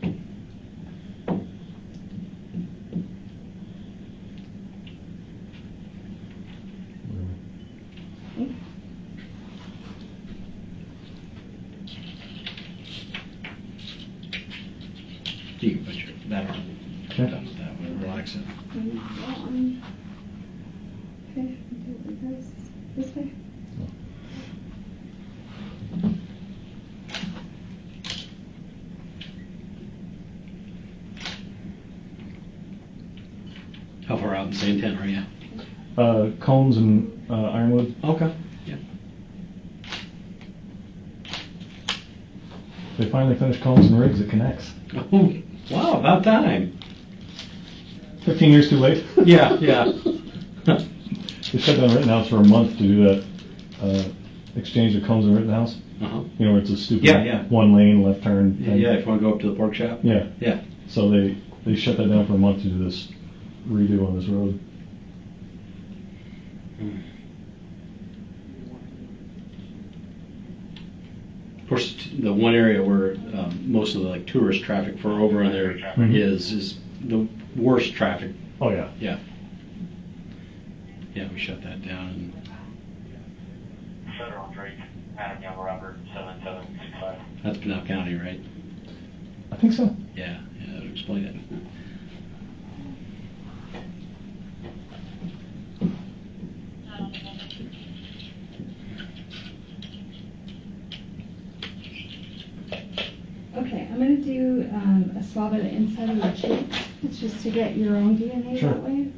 D: You can put your, that on.
F: Okay.
D: Done with that one, relax it.
E: Okay, do it like this. This way.
D: How far out in San Tan are you?
F: Combs and Ironwood.
D: Okay. Yeah.
F: They finally finished Combs and Riggs. It connects.
D: Oh, wow, about time.
F: 15 years too late.
D: Yeah, yeah.
F: They shut down Rittenhouse for a month to do that exchange of Combs and Rittenhouse.
D: Uh-huh.
F: You know, where it's a stupid
D: Yeah, yeah.
F: one lane left turn thing.
D: Yeah, if you want to go up to the pork shop.
F: Yeah.
D: Yeah.
F: So they shut that down for a month to do this redo on this road.
D: Of course, the one area where most of the like tourist traffic for over in there
F: Mhm.
D: is the worst traffic.
F: Oh yeah.
D: Yeah. Yeah, we shut that down. And
G: Federal Drake, Adam Young, Robert, 7765.
D: that's Pinal County, right?
F: I think so.
D: Yeah, yeah, that would explain it.
E: Okay, I'm gonna do a swab of the inside of your cheek. It's just to get your own DNA
F: Sure.
E: that way.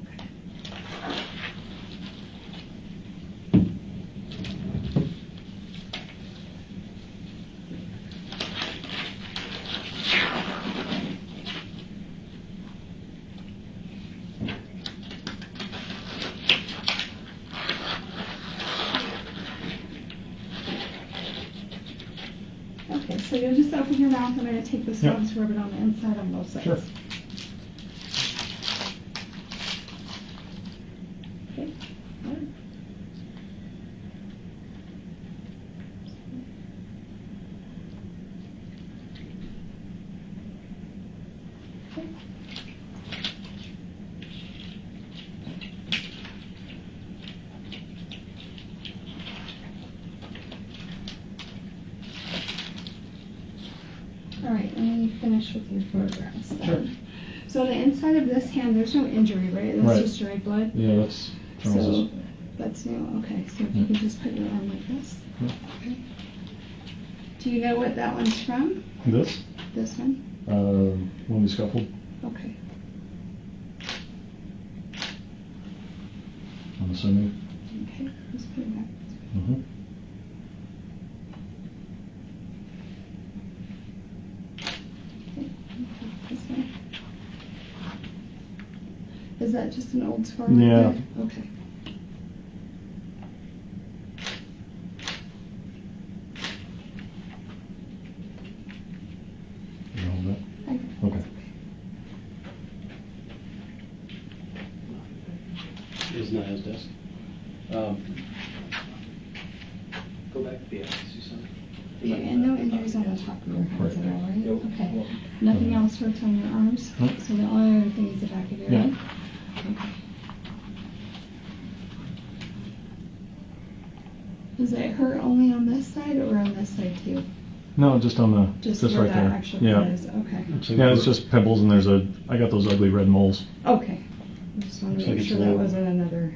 E: Okay, so you'll just open your mouth. I'm going to take the swabs, rub it on the inside on both sides.
F: Sure.
E: Okay. Good. Okay. All right, let me finish with your photographs then.
F: Sure.
E: So on the inside of this hand, there's no injury, right? That's
F: Right.
E: just dried blood?
F: Yeah, that's
E: So,
F: Charles's.
E: that's new, okay, so if you can just put your arm like this.
F: Yeah.
E: Okay. Do you know what that one's from?
F: This?
E: This one?
F: When we scuffled.
E: Okay.
F: I'm assuming.
E: Okay, just put it back.
F: Mm-hmm.
E: Okay, this way. Is that just an old scar? right
F: Yeah.
E: there? Okay.
F: You hold that?
E: I got it.
F: Okay.
D: Isn't that his desk? Go back to the office, you said.
E: Yeah, and no injuries on the top of your hands at all, right?
F: Nope.
E: Okay. Nothing else hurts on your arms?
F: Nope.
E: So the only other thing is the back of your
F: Yeah.
E: head? Okay. Does it hurt only on this side or on this side too?
F: No, just on the
E: Just
F: just
E: where
F: right
E: that
F: there.
E: actual
F: Yeah.
E: cut is, okay.
F: Yeah, it's just pimples, and I got those ugly red moles.
E: Okay. I just wanted
D: Looks
E: to
D: like
E: make
D: it's
E: sure
D: a
E: that
D: little-
E: wasn't another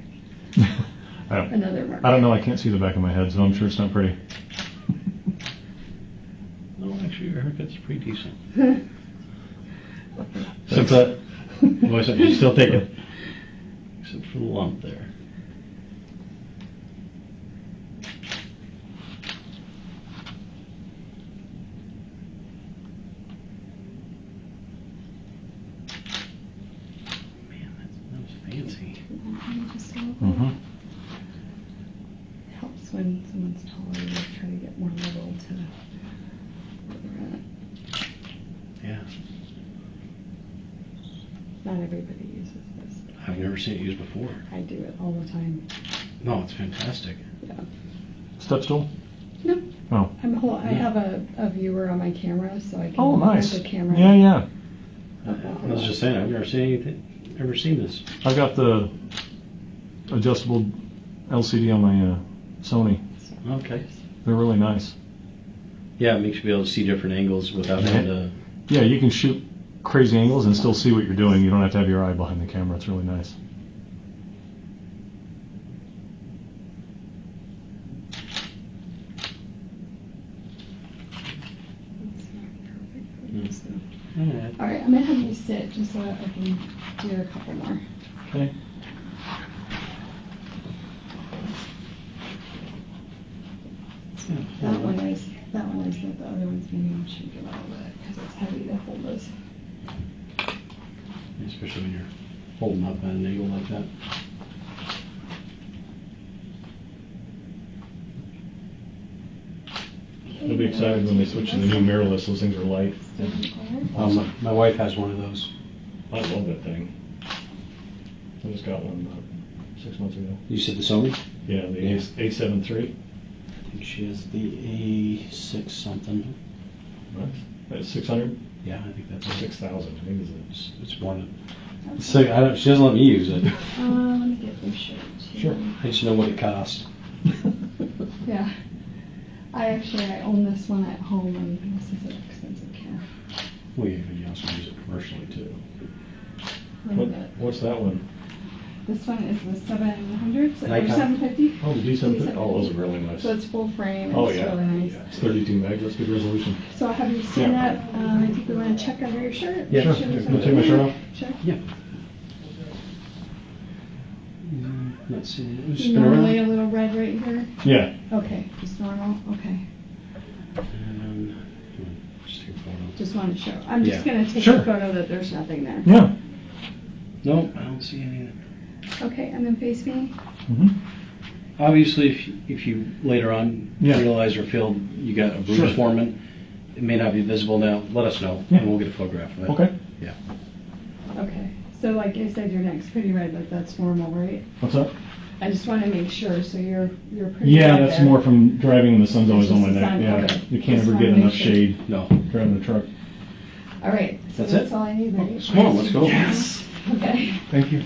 E: mark.
F: I don't know. I can't see the back of my head, so I'm sure it's not pretty.
D: No, actually, your haircut's pretty decent.
F: Except that.
D: Voice up, you still take it. Except for the lump there. Man, that was fancy.
E: Just a little bit.
F: Mm-hmm.
E: Helps when someone's taller, you try to get more level to where they're at.
D: Yeah.
E: Not everybody uses this.
D: I've never seen it used before.
E: I do it all the time.
D: No, it's fantastic.
E: Yeah.
F: Step stool?
E: No,
F: Oh.
E: I have a viewer on my camera, so I can
F: Oh,
E: hold
F: nice.
E: the camera.
F: Yeah, yeah.
D: I was just saying, I've never seen this.
F: I've got the adjustable LCD on my Sony.
D: Okay.
F: They're really nice.
D: Yeah, it makes you be able to see different angles without having to.
F: Yeah, you can shoot crazy angles and still see what you're doing. You don't have to have your eye behind the camera. It's really nice.
E: All right, I'm gonna have you sit just so I can do a couple more.
F: Okay.
E: That one is that the other one's maybe shake it a little bit because it's heavy to hold those.
D: Especially when you're holding up at an angle like that.
F: You'll be excited when they switch to the new mirrorless. Those things are light.
D: My wife has one of those.
F: I love that thing. I just got one about 6 months ago.
D: You said the Sony?
F: Yeah, the A7 III.
D: I think she has the A6 something.
F: What? That's 600?
D: Yeah, I think that's it.
F: 6,000. I think
D: It's one. So she doesn't let me use it.
E: Let me get them shirt too.
F: Sure.
D: I just know what it costs.
E: Yeah. I own this one at home, and this is an expensive camera.
D: Well, yeah, but you also use it commercially too.
F: What's that one?
E: This one is the 700, or
D: Nikon?
E: 750.
F: Oh, the D750. Oh, those are really nice.
E: So it's full frame.
F: Oh,
E: It's
F: yeah.
E: really nice.
F: It's 32 meg. That's good resolution.
E: So I'll have you stand
F: Yeah.
E: up. I think we want to check under your shirt.
F: Yeah,
E: Make
F: sure.
E: there's
F: Can I
E: no-
F: take my shirt off?
E: Sure.
D: Yeah. Let's see.
E: Normally a little red right here.
F: Yeah.
E: Okay, just normal. Okay.
D: Just take a photo.
E: Just want to show. I'm just
D: Yeah.
E: going to take
F: Sure.
E: a photo that there's nothing there.
F: Yeah.
D: No, I don't see any.
E: Okay, and then face me.
F: Mm-hmm.
D: Obviously, if you later on
F: Yeah.
D: realize or feel you got a bruise
F: Sure.
D: forming, it may not be visible now. Let us know,
F: Yeah.
D: and we'll get a photograph of it.
F: Okay.
D: Yeah.
E: Okay. So like I said, your neck's pretty red, but that's normal, right?
F: What's up?
E: I just want to make sure. So you're pretty.
F: Yeah,
E: red
F: that's
E: there.
F: more from driving and the sun's always
E: It's
F: on my
E: just the
F: neck.
E: sun,
F: Yeah.
E: okay.
F: You can't
E: Just
F: ever
E: wanna
F: get
E: make
F: enough
E: sure.
F: shade
D: No.
F: driving the truck.
E: All right. So
D: That's
E: that's
D: it?
E: all I need, right?
D: Come on, let's go.
F: Yes.
E: Okay.
F: Thank you.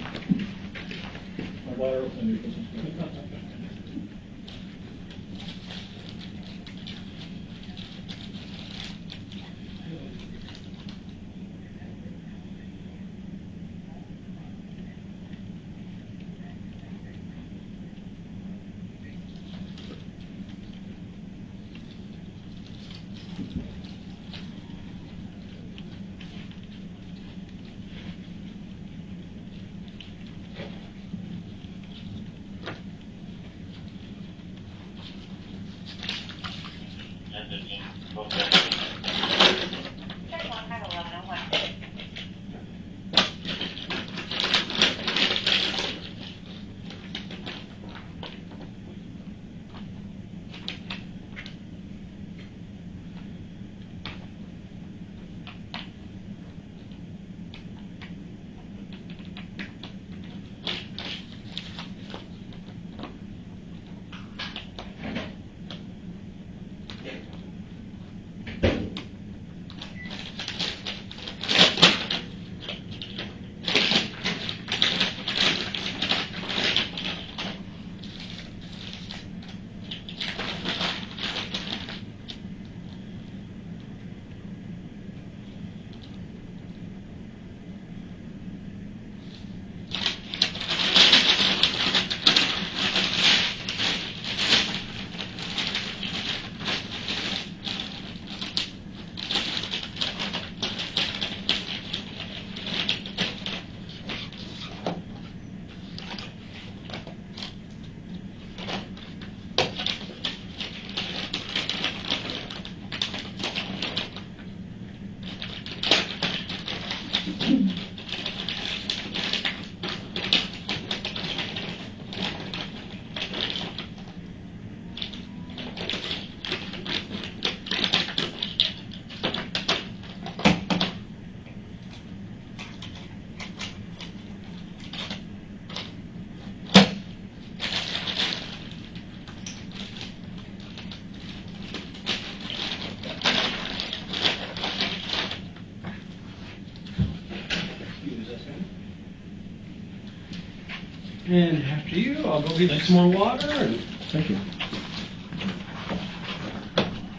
D: And after you, I'll go get you some more water and Thank you.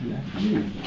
D: Good afternoon.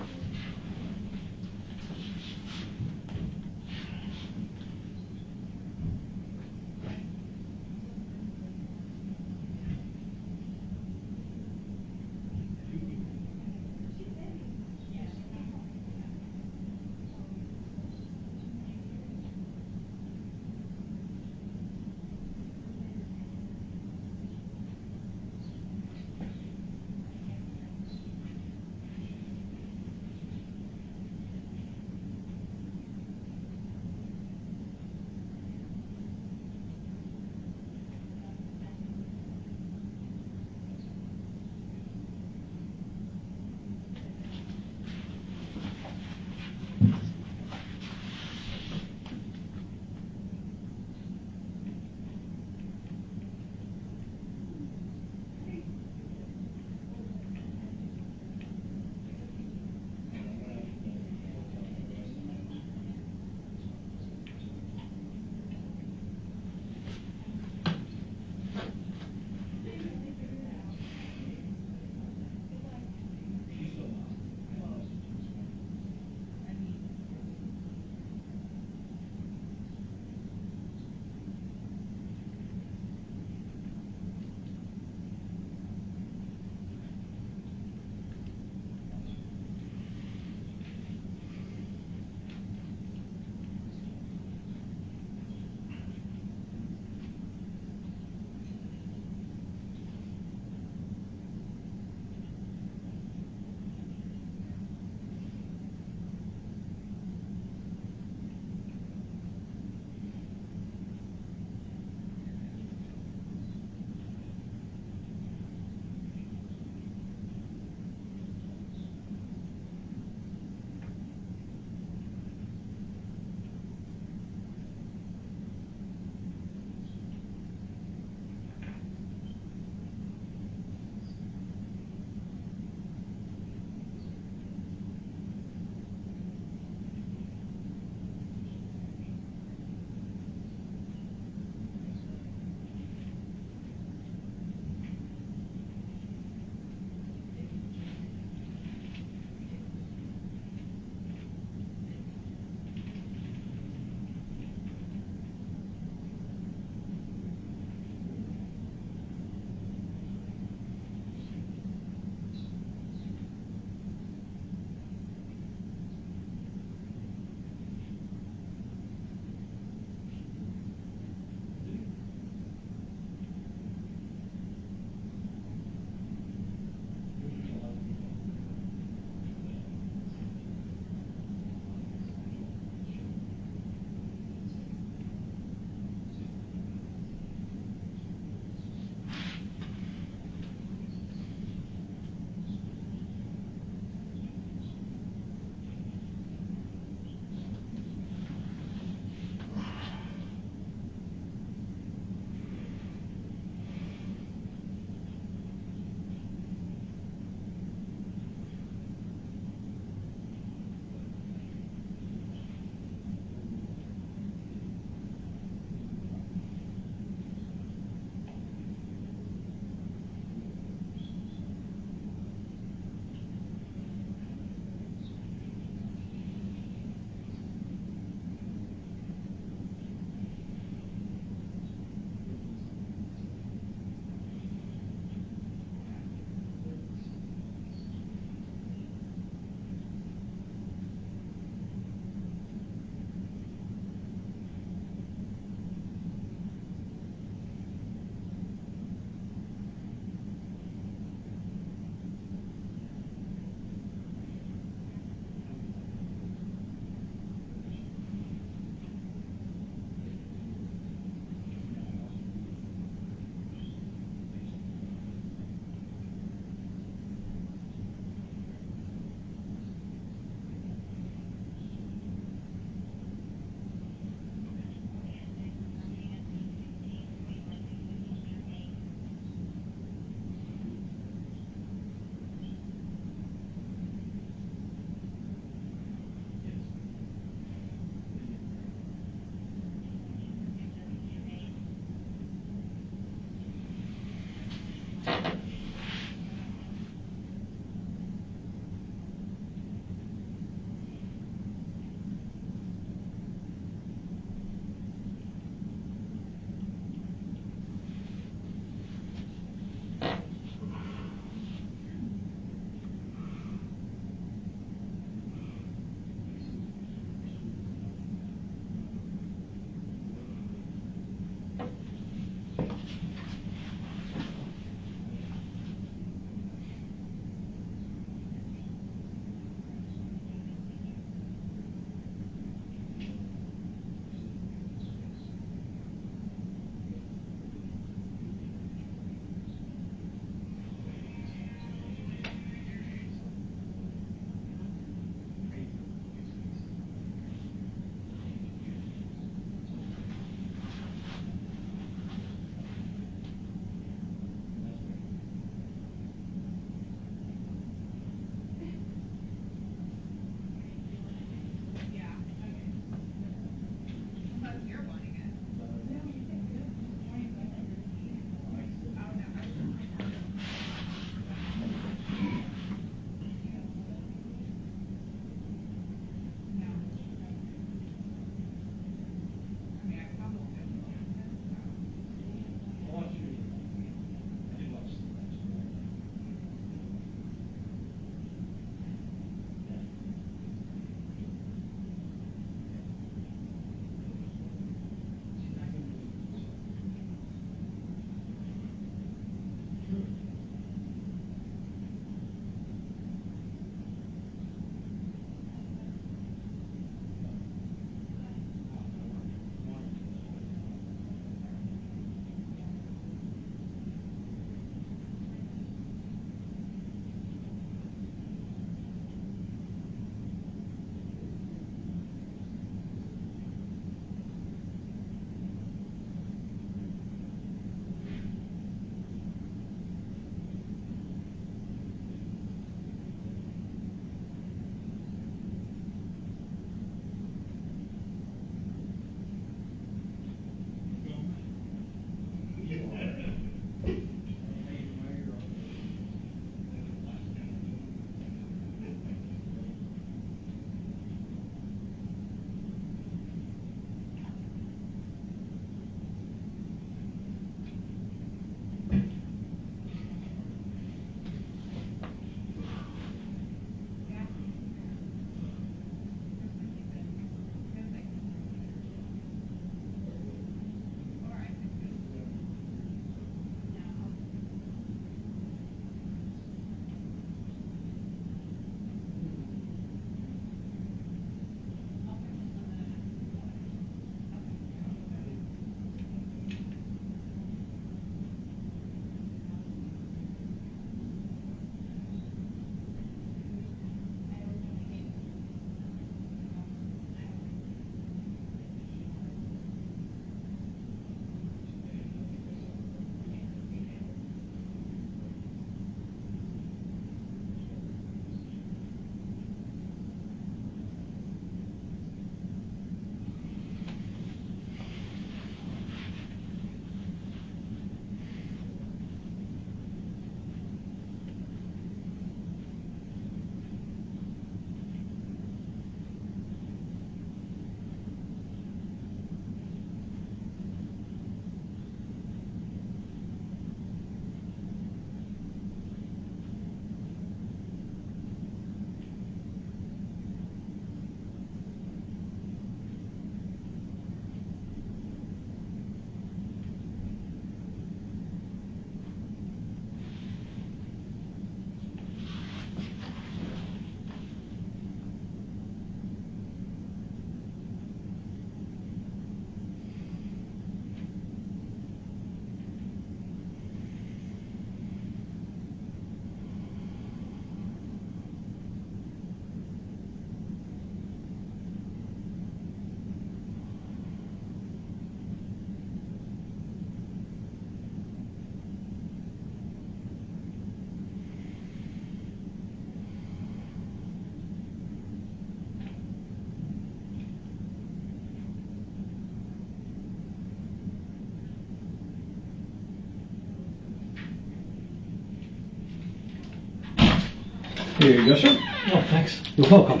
D: Here you go, sir.
A: Oh, thanks.
D: You're welcome.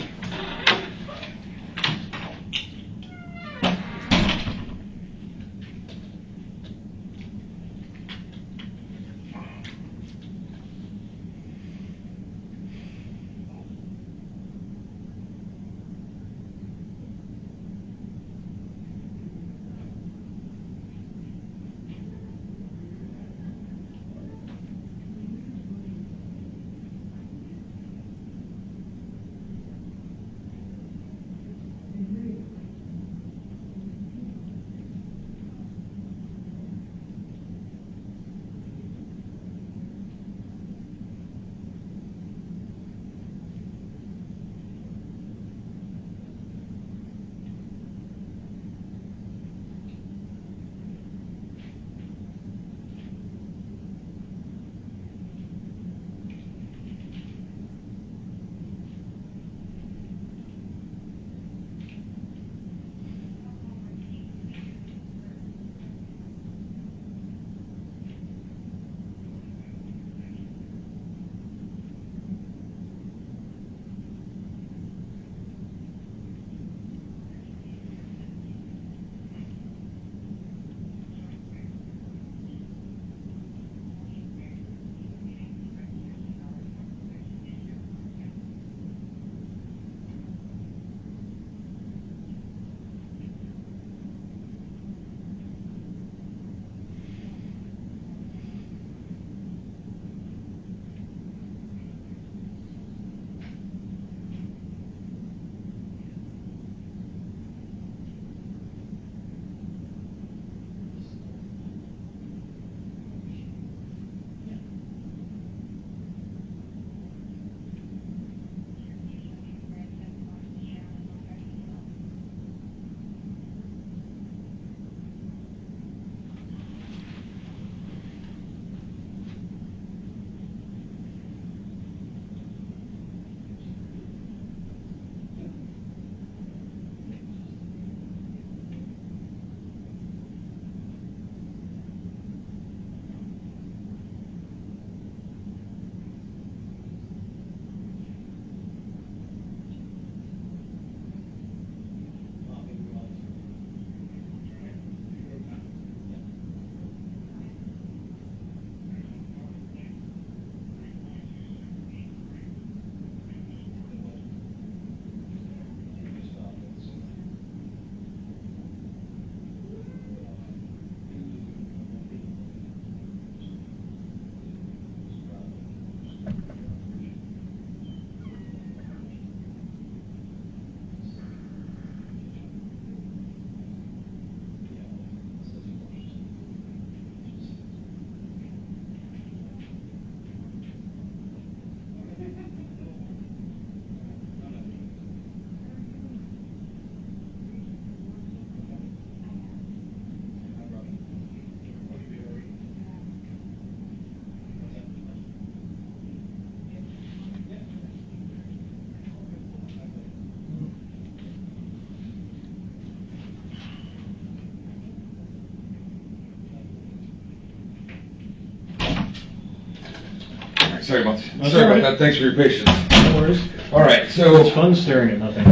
C: Sorry about
F: That's
C: sorry
F: all right.
C: about that. Thanks for your patience.
F: No worries.
C: All right,
F: It's
C: so
F: fun staring at nothing.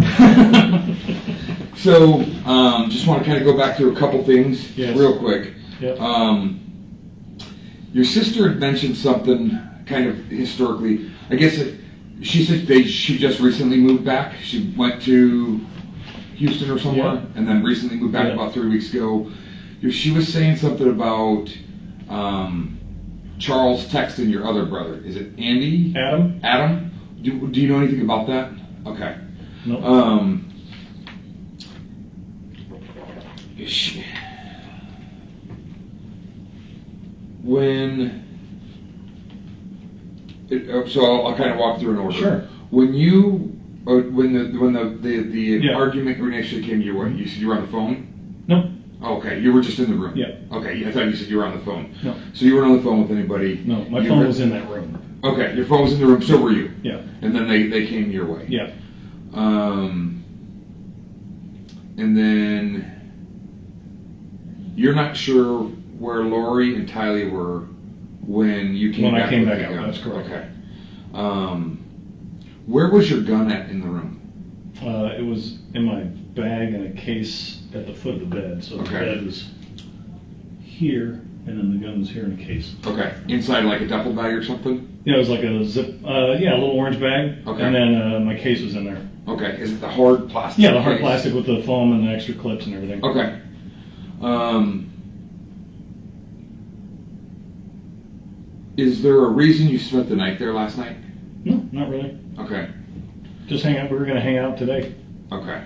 C: just want to kind of go back through a couple things
F: Yes.
C: real quick.
F: Yep.
C: Your sister had mentioned something kind of historically. I guess she said she just recently moved back. She went to Houston or somewhere,
F: Yeah.
C: and then recently moved back
F: Yeah.
C: about 3 weeks ago. She was saying something about Charles texting your other brother. Is it Andy?
F: Adam?
C: Adam? Do you know anything about that? Okay.
F: No.
C: So I'll kind of walk through an order.
F: Sure.
C: When the
F: Yeah.
C: argument initially came your way, you said you were on the phone?
F: No.
C: Okay, you were just in the room?
F: Yeah.
C: Okay, I thought you said you were on the phone.
F: No.
C: So you weren't on the phone with anybody?
F: No, my
C: You
F: phone
C: were-
F: was in that room.
C: Okay, your phone was in the room, so were you?
F: Yeah.
C: And then they came your way?
F: Yeah.
C: And then you're not sure where Lori and Tylee were when you came
F: When I
C: back
F: came
C: with
F: back
C: the
F: out,
C: gun?
F: that's correct.
C: Okay. Where was your gun at in the room?
F: It was in my bag in a case at the foot of the bed. So the
C: Okay.
F: bed was here, and then the gun was here in a case.
C: Okay. Inside like a duffel bag or something?
F: Yeah, it was like a zip, a little orange bag.
C: Okay.
F: And then my case was in there.
C: Okay. Is it the hard plastic?
F: Yeah, the hard
C: case?
F: plastic with the foam and the extra clips and everything.
C: Okay. Is there a reason you spent the night there last night?
F: No, not really.
C: Okay.
F: Just hang out. We were going to hang out today.
C: Okay.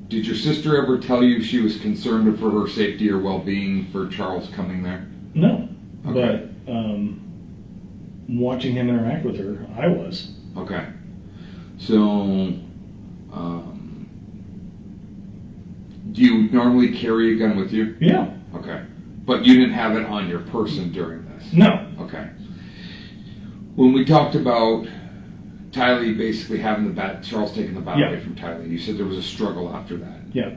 C: Did your sister ever tell you she was concerned for her safety or well-being for Charles coming there?
F: No.
C: Okay.
F: But watching him interact with her, I was.
C: Okay. So, do you normally carry a gun with you?
F: Yeah.
C: Okay. But you didn't have it on your person during this?
F: No.
C: Okay. When we talked about Tylee basically having the bat, Charles taking the bat
F: Yeah.
C: away from Tylee, you said there was a struggle after that.
F: Yeah.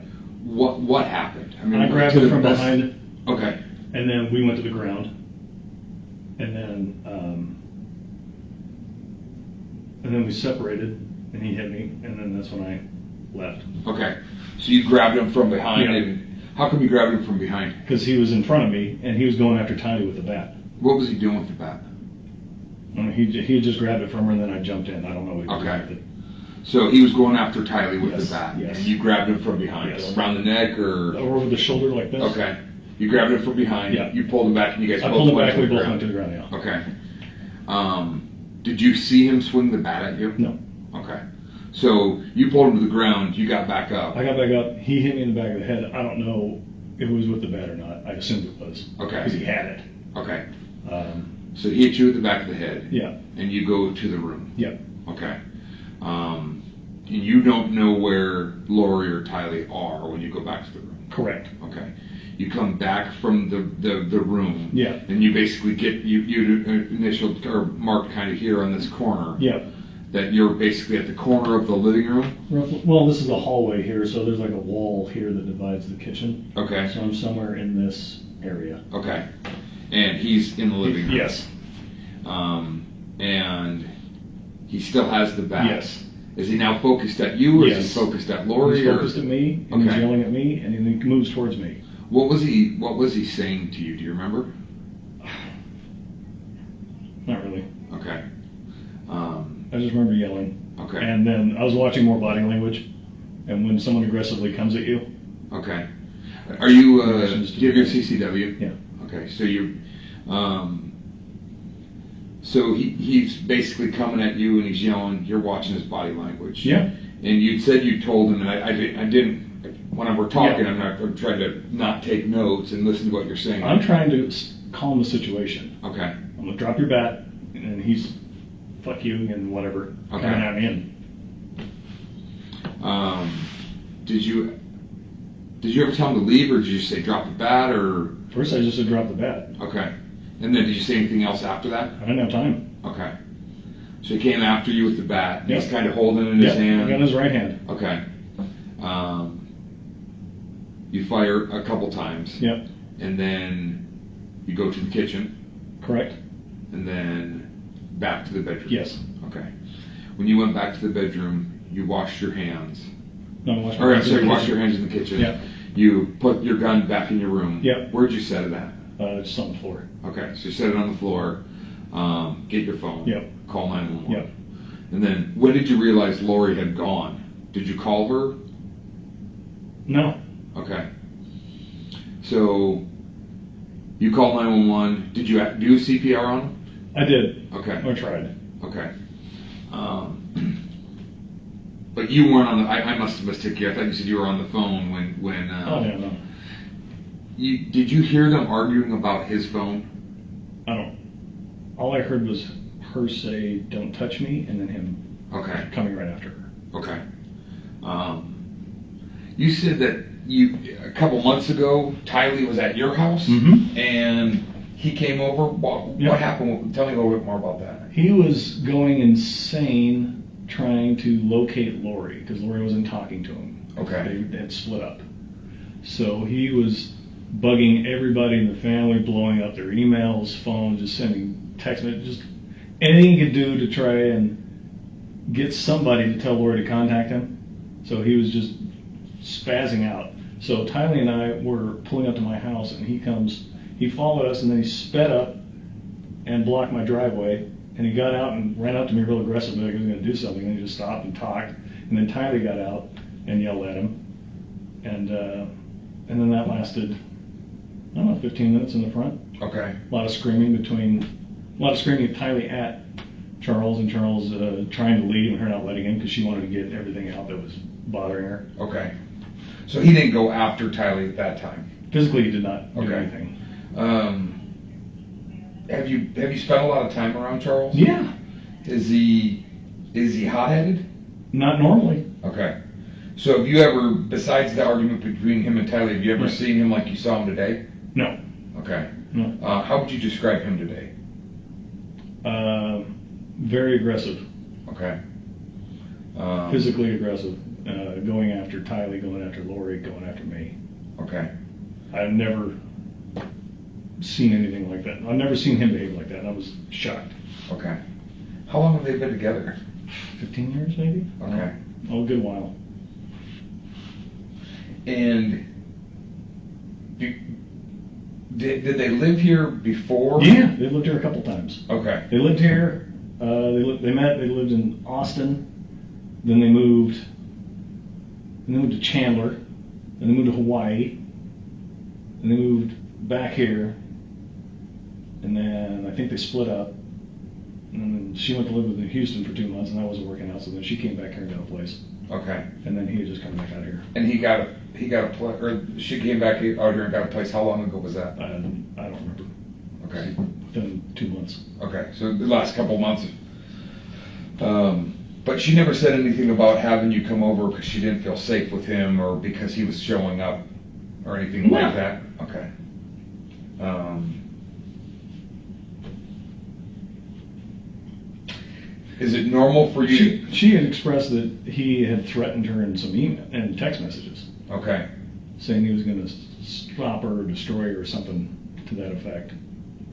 C: What happened?
F: I grabbed
C: to
F: it
C: the
F: from
C: best-
F: behind,
C: Okay.
F: and then we went to the ground. And then we separated, and he hit me, and then that's when I left.
C: Okay. So you grabbed him from behind,
F: Yeah.
C: and how come you grabbed him from behind?
F: Because he was in front of me, and he was going after Tylee with the bat.
C: What was he doing with the bat?
F: He had just grabbed it from her, and then I jumped in. I don't know what he was
C: Okay.
F: doing with it.
C: So he was going after Tylee with
F: Yes,
C: the bat,
F: yes.
C: and you grabbed him from behind,
F: Yes.
C: around the neck, or
F: Over the shoulder like this.
C: okay. You grabbed him from behind.
F: Yeah.
C: You pulled him back, and you guys
F: I
C: both
F: pulled him
C: went
F: back,
C: to
F: we
C: the
F: both
C: ground.
F: went to the ground, yeah.
C: Okay. Did you see him swing the bat at you?
F: No.
C: Okay. So you pulled him to the ground. You got back up.
F: I got back up, he hit me in the back of the head. I don't know if it was with the bat or not. I assumed it was.
C: Okay.
F: Because he had it.
C: Okay. So he hit you at the back of the head.
F: Yeah.
C: And you go to the room.
F: Yeah.
C: Okay. And you don't know where Lori or Tylee are when you go back to the room.
F: Correct.
C: Okay. You come back from the room.
F: Yeah.
C: And you basically get you initial or marked kind of here on this corner.
F: Yeah.
C: That you're basically at the corner of the living room.
F: Well, this is the hallway here, so there's like a wall here that divides the kitchen.
C: Okay.
F: So I'm somewhere in this area.
C: Okay. And he's in the living room.
F: Yes.
C: And he still has the bat.
F: Yes.
C: Is he now focused at you, or is
F: Yes.
C: he focused at Lori?
F: He's
C: Or
F: focused at me, and he's
C: Okay.
F: yelling at me, and he moves towards me.
C: what was he saying to you? Do you remember?
F: Not really.
C: Okay.
F: I just remember yelling.
C: Okay.
F: And then I was watching more body language, and when someone aggressively comes at you,
C: Okay. Are you? Do
F: Relations to
C: you have your
F: the-
C: CCW?
F: yeah.
C: Okay. So you. So he's basically coming at you and he's yelling. You're watching his body language.
F: Yeah.
C: And you said you told him, and I didn't. When we're talking,
F: Yeah.
C: I'm trying to not take notes and listen to what you're saying.
F: I'm trying to calm the situation.
C: Okay.
F: I'm gonna drop your bat, and he's fuck you and whatever
C: Okay.
F: coming at me. And
C: Did you ever tell him to leave, or did you say drop the bat, or
F: first I just said drop the bat.
C: okay? And then did you say anything else after that?
F: I didn't have time.
C: Okay. So he came after you with the bat. And
F: Yeah.
C: He's kind of holding it in his
F: Yeah,
C: hand.
F: I got in his right hand.
C: Okay. You fire a couple times.
F: Yep.
C: And then you go to the kitchen.
F: Correct.
C: and then back to the bedroom?
F: Yes.
C: Okay. When you went back to the bedroom, you washed your hands.
F: No, I washed
C: Or, I'm
F: my
C: sorry,
F: hands
C: wash your hands in the kitchen.
F: Yeah.
C: You put your gun back in your room.
F: Yep.
C: Where'd you set it at?
F: Just on the floor.
C: Okay, so you set it on the floor. Get your phone.
F: Yep.
C: Call 911.
F: Yep.
C: And then, when did you realize Lori had gone? Did you call her?
F: No.
C: Okay. So, you called 911. Did you do CPR on him?
F: I did.
C: Okay.
F: I tried.
C: Okay. But you weren't on the. I must have mistaken you. I thought you said you were on the phone when.
F: Oh, yeah, no.
C: Did you hear them arguing about his phone?
F: I don't. All I heard was her say, "Don't touch me," and then him coming right after her.
C: Okay. You said that a couple months ago, Tylee was at your house, and he came over. What happened? Tell me a little bit more about that.
F: He was going insane trying to locate Lori because Lori wasn't talking to him.
C: Okay.
F: They had split up. So he was bugging everybody in the family, blowing up their emails, phones, just sending text messages, just anything he could do to try and get somebody to tell Lori to contact him. So he was just spazzing out. So Tylee and I were pulling up to my house, and he followed us, and then he sped up and blocked my driveway. And he got out and ran up to me real aggressively, like he was going to do something. And he just stopped and talked. And then Tylee got out and yelled at him. And then that lasted, I don't know, 15 minutes in the front.
C: Okay.
F: A lot of screaming of Tylee at Charles, and Charles trying to leave and her not letting him because she wanted to get everything out that was bothering her.
C: Okay. So he didn't go after Tylee at that time.
F: Physically, he did not do anything.
C: Have you spent a lot of time around Charles?
F: Yeah.
C: Is he hot-headed?
F: Not normally.
C: Okay. So have you ever, besides the argument between him and Tylee, have you ever seen him like you saw him today?
F: No.
C: Okay.
F: No.
C: How would you describe him today?
F: Very aggressive.
C: Okay.
F: Physically aggressive. Going after Tylee, going after Lori, going after me.
C: Okay.
F: I've never seen anything like that. I've never seen him behave like that, and I was shocked.
C: Okay. How long have they been together?
F: 15 years, maybe?
C: Okay.
F: Oh, a good while.
C: And did they live here before?
F: Yeah, they lived here a couple times.
C: Okay.
F: They lived here. They lived in Austin. Then they moved. And they moved to Chandler. Then they moved to Hawaii. And they moved back here. And then I think they split up. And then she went to live with in Houston for 2 months, and that wasn't working out. So then she came back here and got a place.
C: Okay.
F: And then he had just come back out here.
C: And he got a place, or she came back out here and got a place. How long ago was that?
F: I don't remember.
C: Okay.
F: Within 2 months.
C: Okay. So the last couple of months. But she never said anything about having you come over because she didn't feel safe with him or because he was showing up or anything like that? Okay. Is it normal for you?
F: She had expressed that he had threatened her in some email and text messages.
C: Okay.
F: Saying he was going to stop her or destroy her or something to that effect.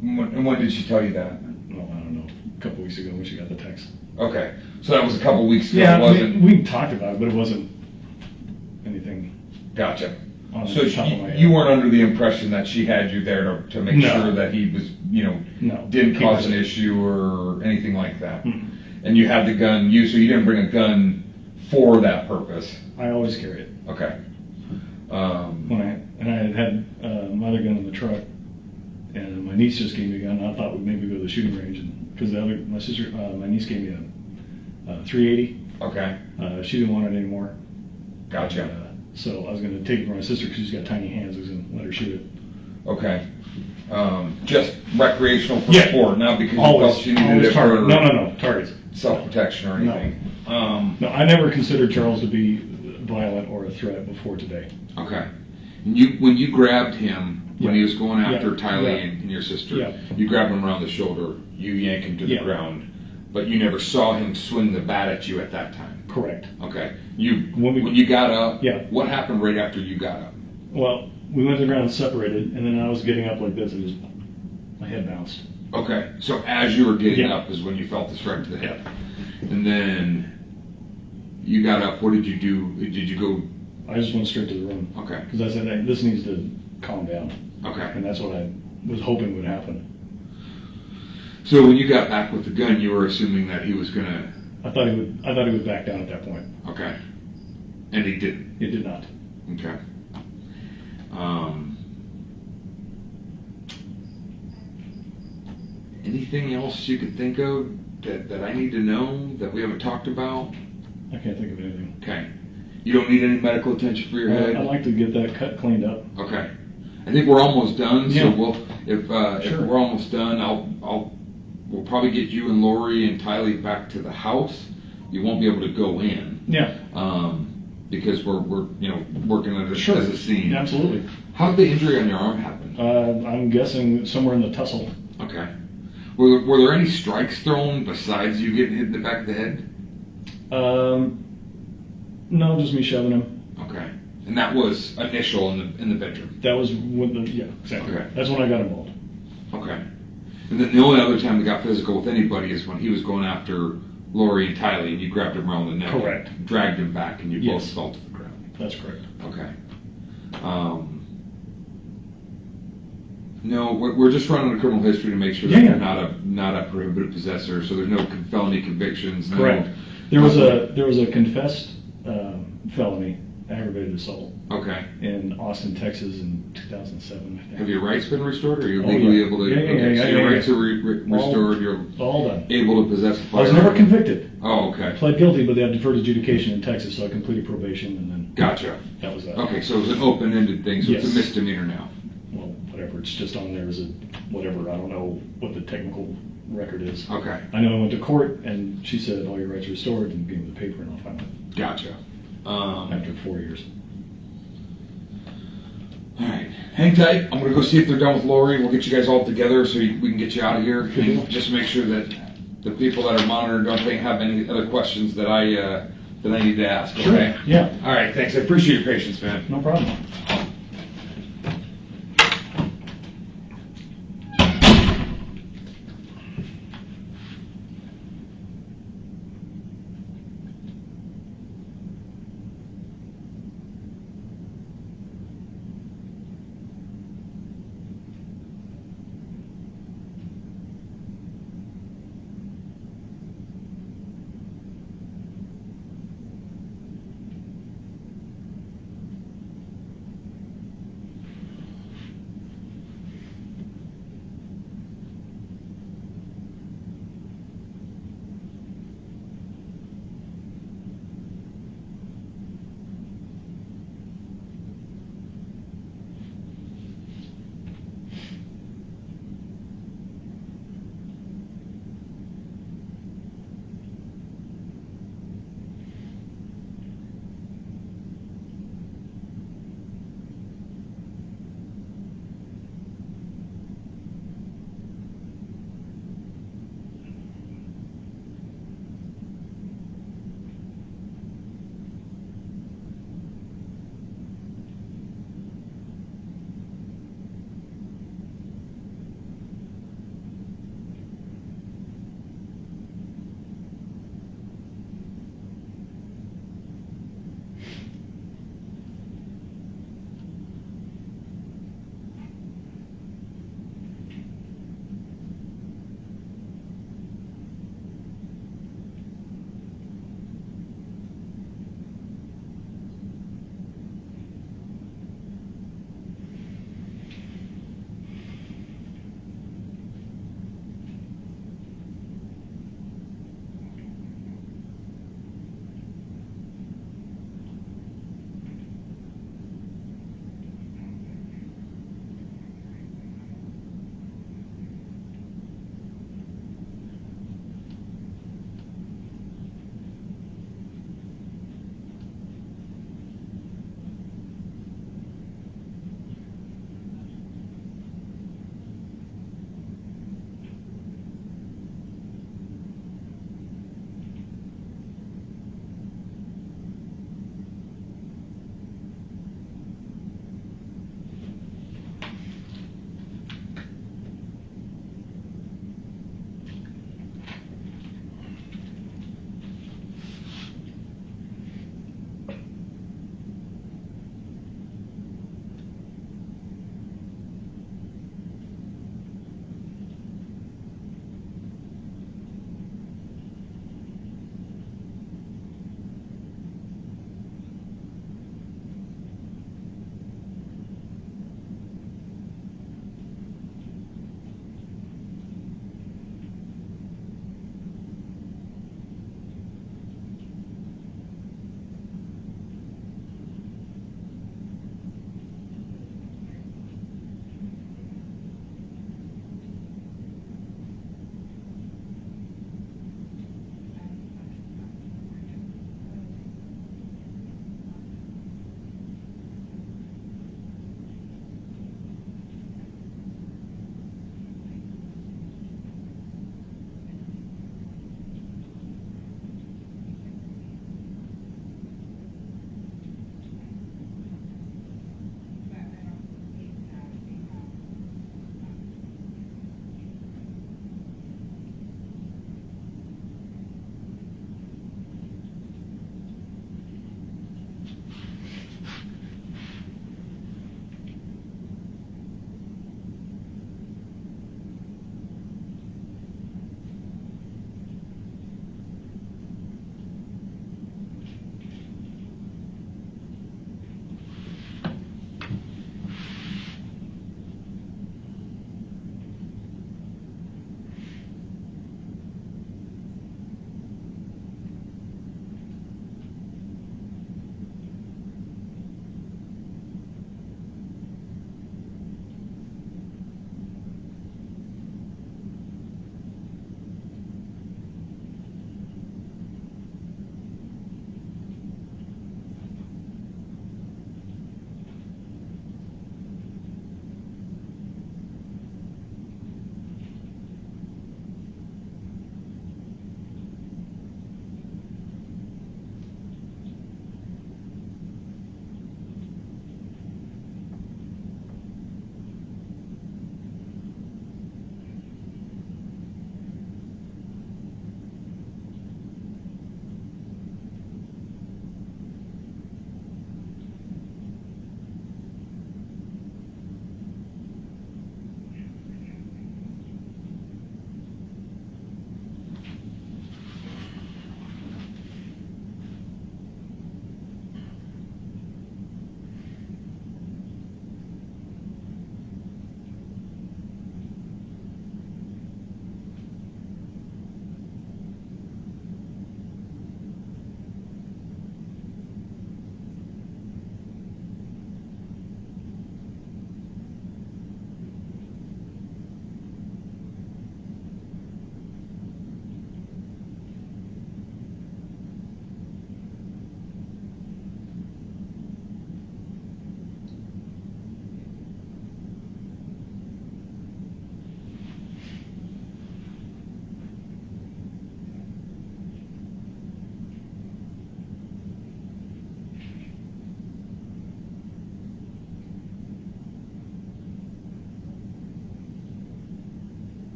C: And when did she tell you that?
F: Well, I don't know. A couple weeks ago when she got the text.
C: Okay. So that was a couple weeks ago.
F: Yeah,
C: it wasn't.
F: we talked about it, but it wasn't anything.
C: Gotcha.
F: On
C: So
F: the top of my head.
C: you weren't under the impression that she had you there to make sure that he was, didn't cause an issue or anything like that.
F: Mm-hmm.
C: And you had the gun, so you didn't bring a gun for that purpose.
F: I always carry it.
C: Okay.
F: I had my other gun in the truck, and my niece just gave me a gun. And I thought we'd maybe go to the shooting range, because my niece gave me a 380.
C: Okay.
F: She didn't want it anymore.
C: Gotcha.
F: So I was going to take it for my sister because she's got tiny hands. I was going to let her shoot it.
C: Okay. Just recreational for sport, not because you
F: Always,
C: felt she needed it
F: target.
C: for
F: No, targets.
C: self-protection or anything.
F: No, I never considered Charles to be violent or a threat before today.
C: Okay. And when you grabbed him when he was going after Tylee and your sister, you grabbed him around the shoulder, you yank him to the ground, but you never saw him swing the bat at you at that time.
F: Correct.
C: Okay. When you got up, what happened right after you got up?
F: Well, we went to the ground and separated, and then I was getting up like this, and my head bounced.
C: Okay, so as you were getting
F: Yeah.
C: up is when you felt the strike to the hip. And then you got up, what did you do? Did you go,
F: I just went straight to the room.
C: okay,
F: Because I said, hey, this needs to calm down.
C: okay.
F: And that's what I was hoping would happen.
C: So when you got back with the gun, you were assuming that he was gonna,
F: I thought he would back down at that point.
C: okay. And he didn't,
F: It did not.
C: okay. Anything else you could think of that I need to know that we haven't talked about?
F: I can't think of anything.
C: Okay. You don't need any medical attention for your head?
F: I'd like to get that cut cleaned up.
C: Okay. I think we're almost done, so
F: Yeah.
C: if
F: Sure.
C: we're almost done, we'll probably get you and Lori and Tylee back to the house. You won't be able to go in,
F: Yeah.
C: because we're working as
F: Sure.
C: a scene.
F: Absolutely.
C: How did the injury on your arm happen?
F: I'm guessing somewhere in the tussle.
C: Okay. Were there any strikes thrown besides you getting hit in the back of the head?
F: No, just me shoving him.
C: Okay. And that was initial in the bedroom.
F: That was when exactly.
C: Okay.
F: That's when I got involved.
C: Okay. And then the only other time we got physical with anybody is when he was going after Lori and Tylee, and you grabbed him around the neck,
F: Correct.
C: and dragged him back, and you both
F: Yes.
C: fell to the ground.
F: That's correct.
C: Okay. No, we're just running a criminal history to make sure that
F: Yeah.
C: you're not a prohibited possessor. So there's no felony convictions. No,
F: Correct. There was a confessed felony, aggravated assault,
C: Okay.
F: in Austin, Texas, in 2007. I think.
C: Have your rights been restored, or are you
F: Oh,
C: legally
F: yeah.
C: able to?
F: Yeah,
C: okay. So
F: yeah,
C: your
F: yeah.
C: rights are restored. You're
F: All done.
C: able to possess a
F: I
C: firearm.
F: was never convicted.
C: Oh, okay.
F: Pled guilty, but they had deferred adjudication in Texas, so I completed probation, and then
C: Gotcha.
F: that was that.
C: Okay, so it's an open-ended thing. So it's
F: Yes.
C: a misdemeanor now.
F: Well, whatever. It's just on there as a whatever. I don't know what the technical record is.
C: Okay.
F: I know I went to court, and she said all your rights are restored, and gave me the paper, and I'll find it
C: Gotcha.
F: after 4 years.
C: All right, hang tight. I'm gonna go see if they're done with Lori. We'll get you guys all together so we can get you out of here.
F: Good deal.
C: And just make sure that the people that are monitoring don't have any other questions that I need to ask.
F: Sure.
C: Okay.
F: Yeah.
C: All right. Thanks. I appreciate your patience, man.
F: No problem.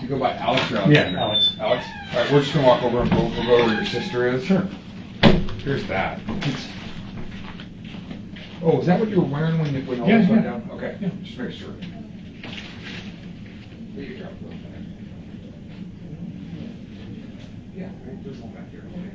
C: You go by Alex or
F: Yeah,
C: Alexander?
F: Alex.
C: Alex? All right, we're just gonna walk over and we'll go where your sister is.
F: Sure.
C: Here's that. Oh, is that what you were wearing when all
F: Yeah,
C: this went
F: yeah.
C: down? Okay,
F: Yeah.
C: just make sure. There you go. Yeah, there's one back here. Okay.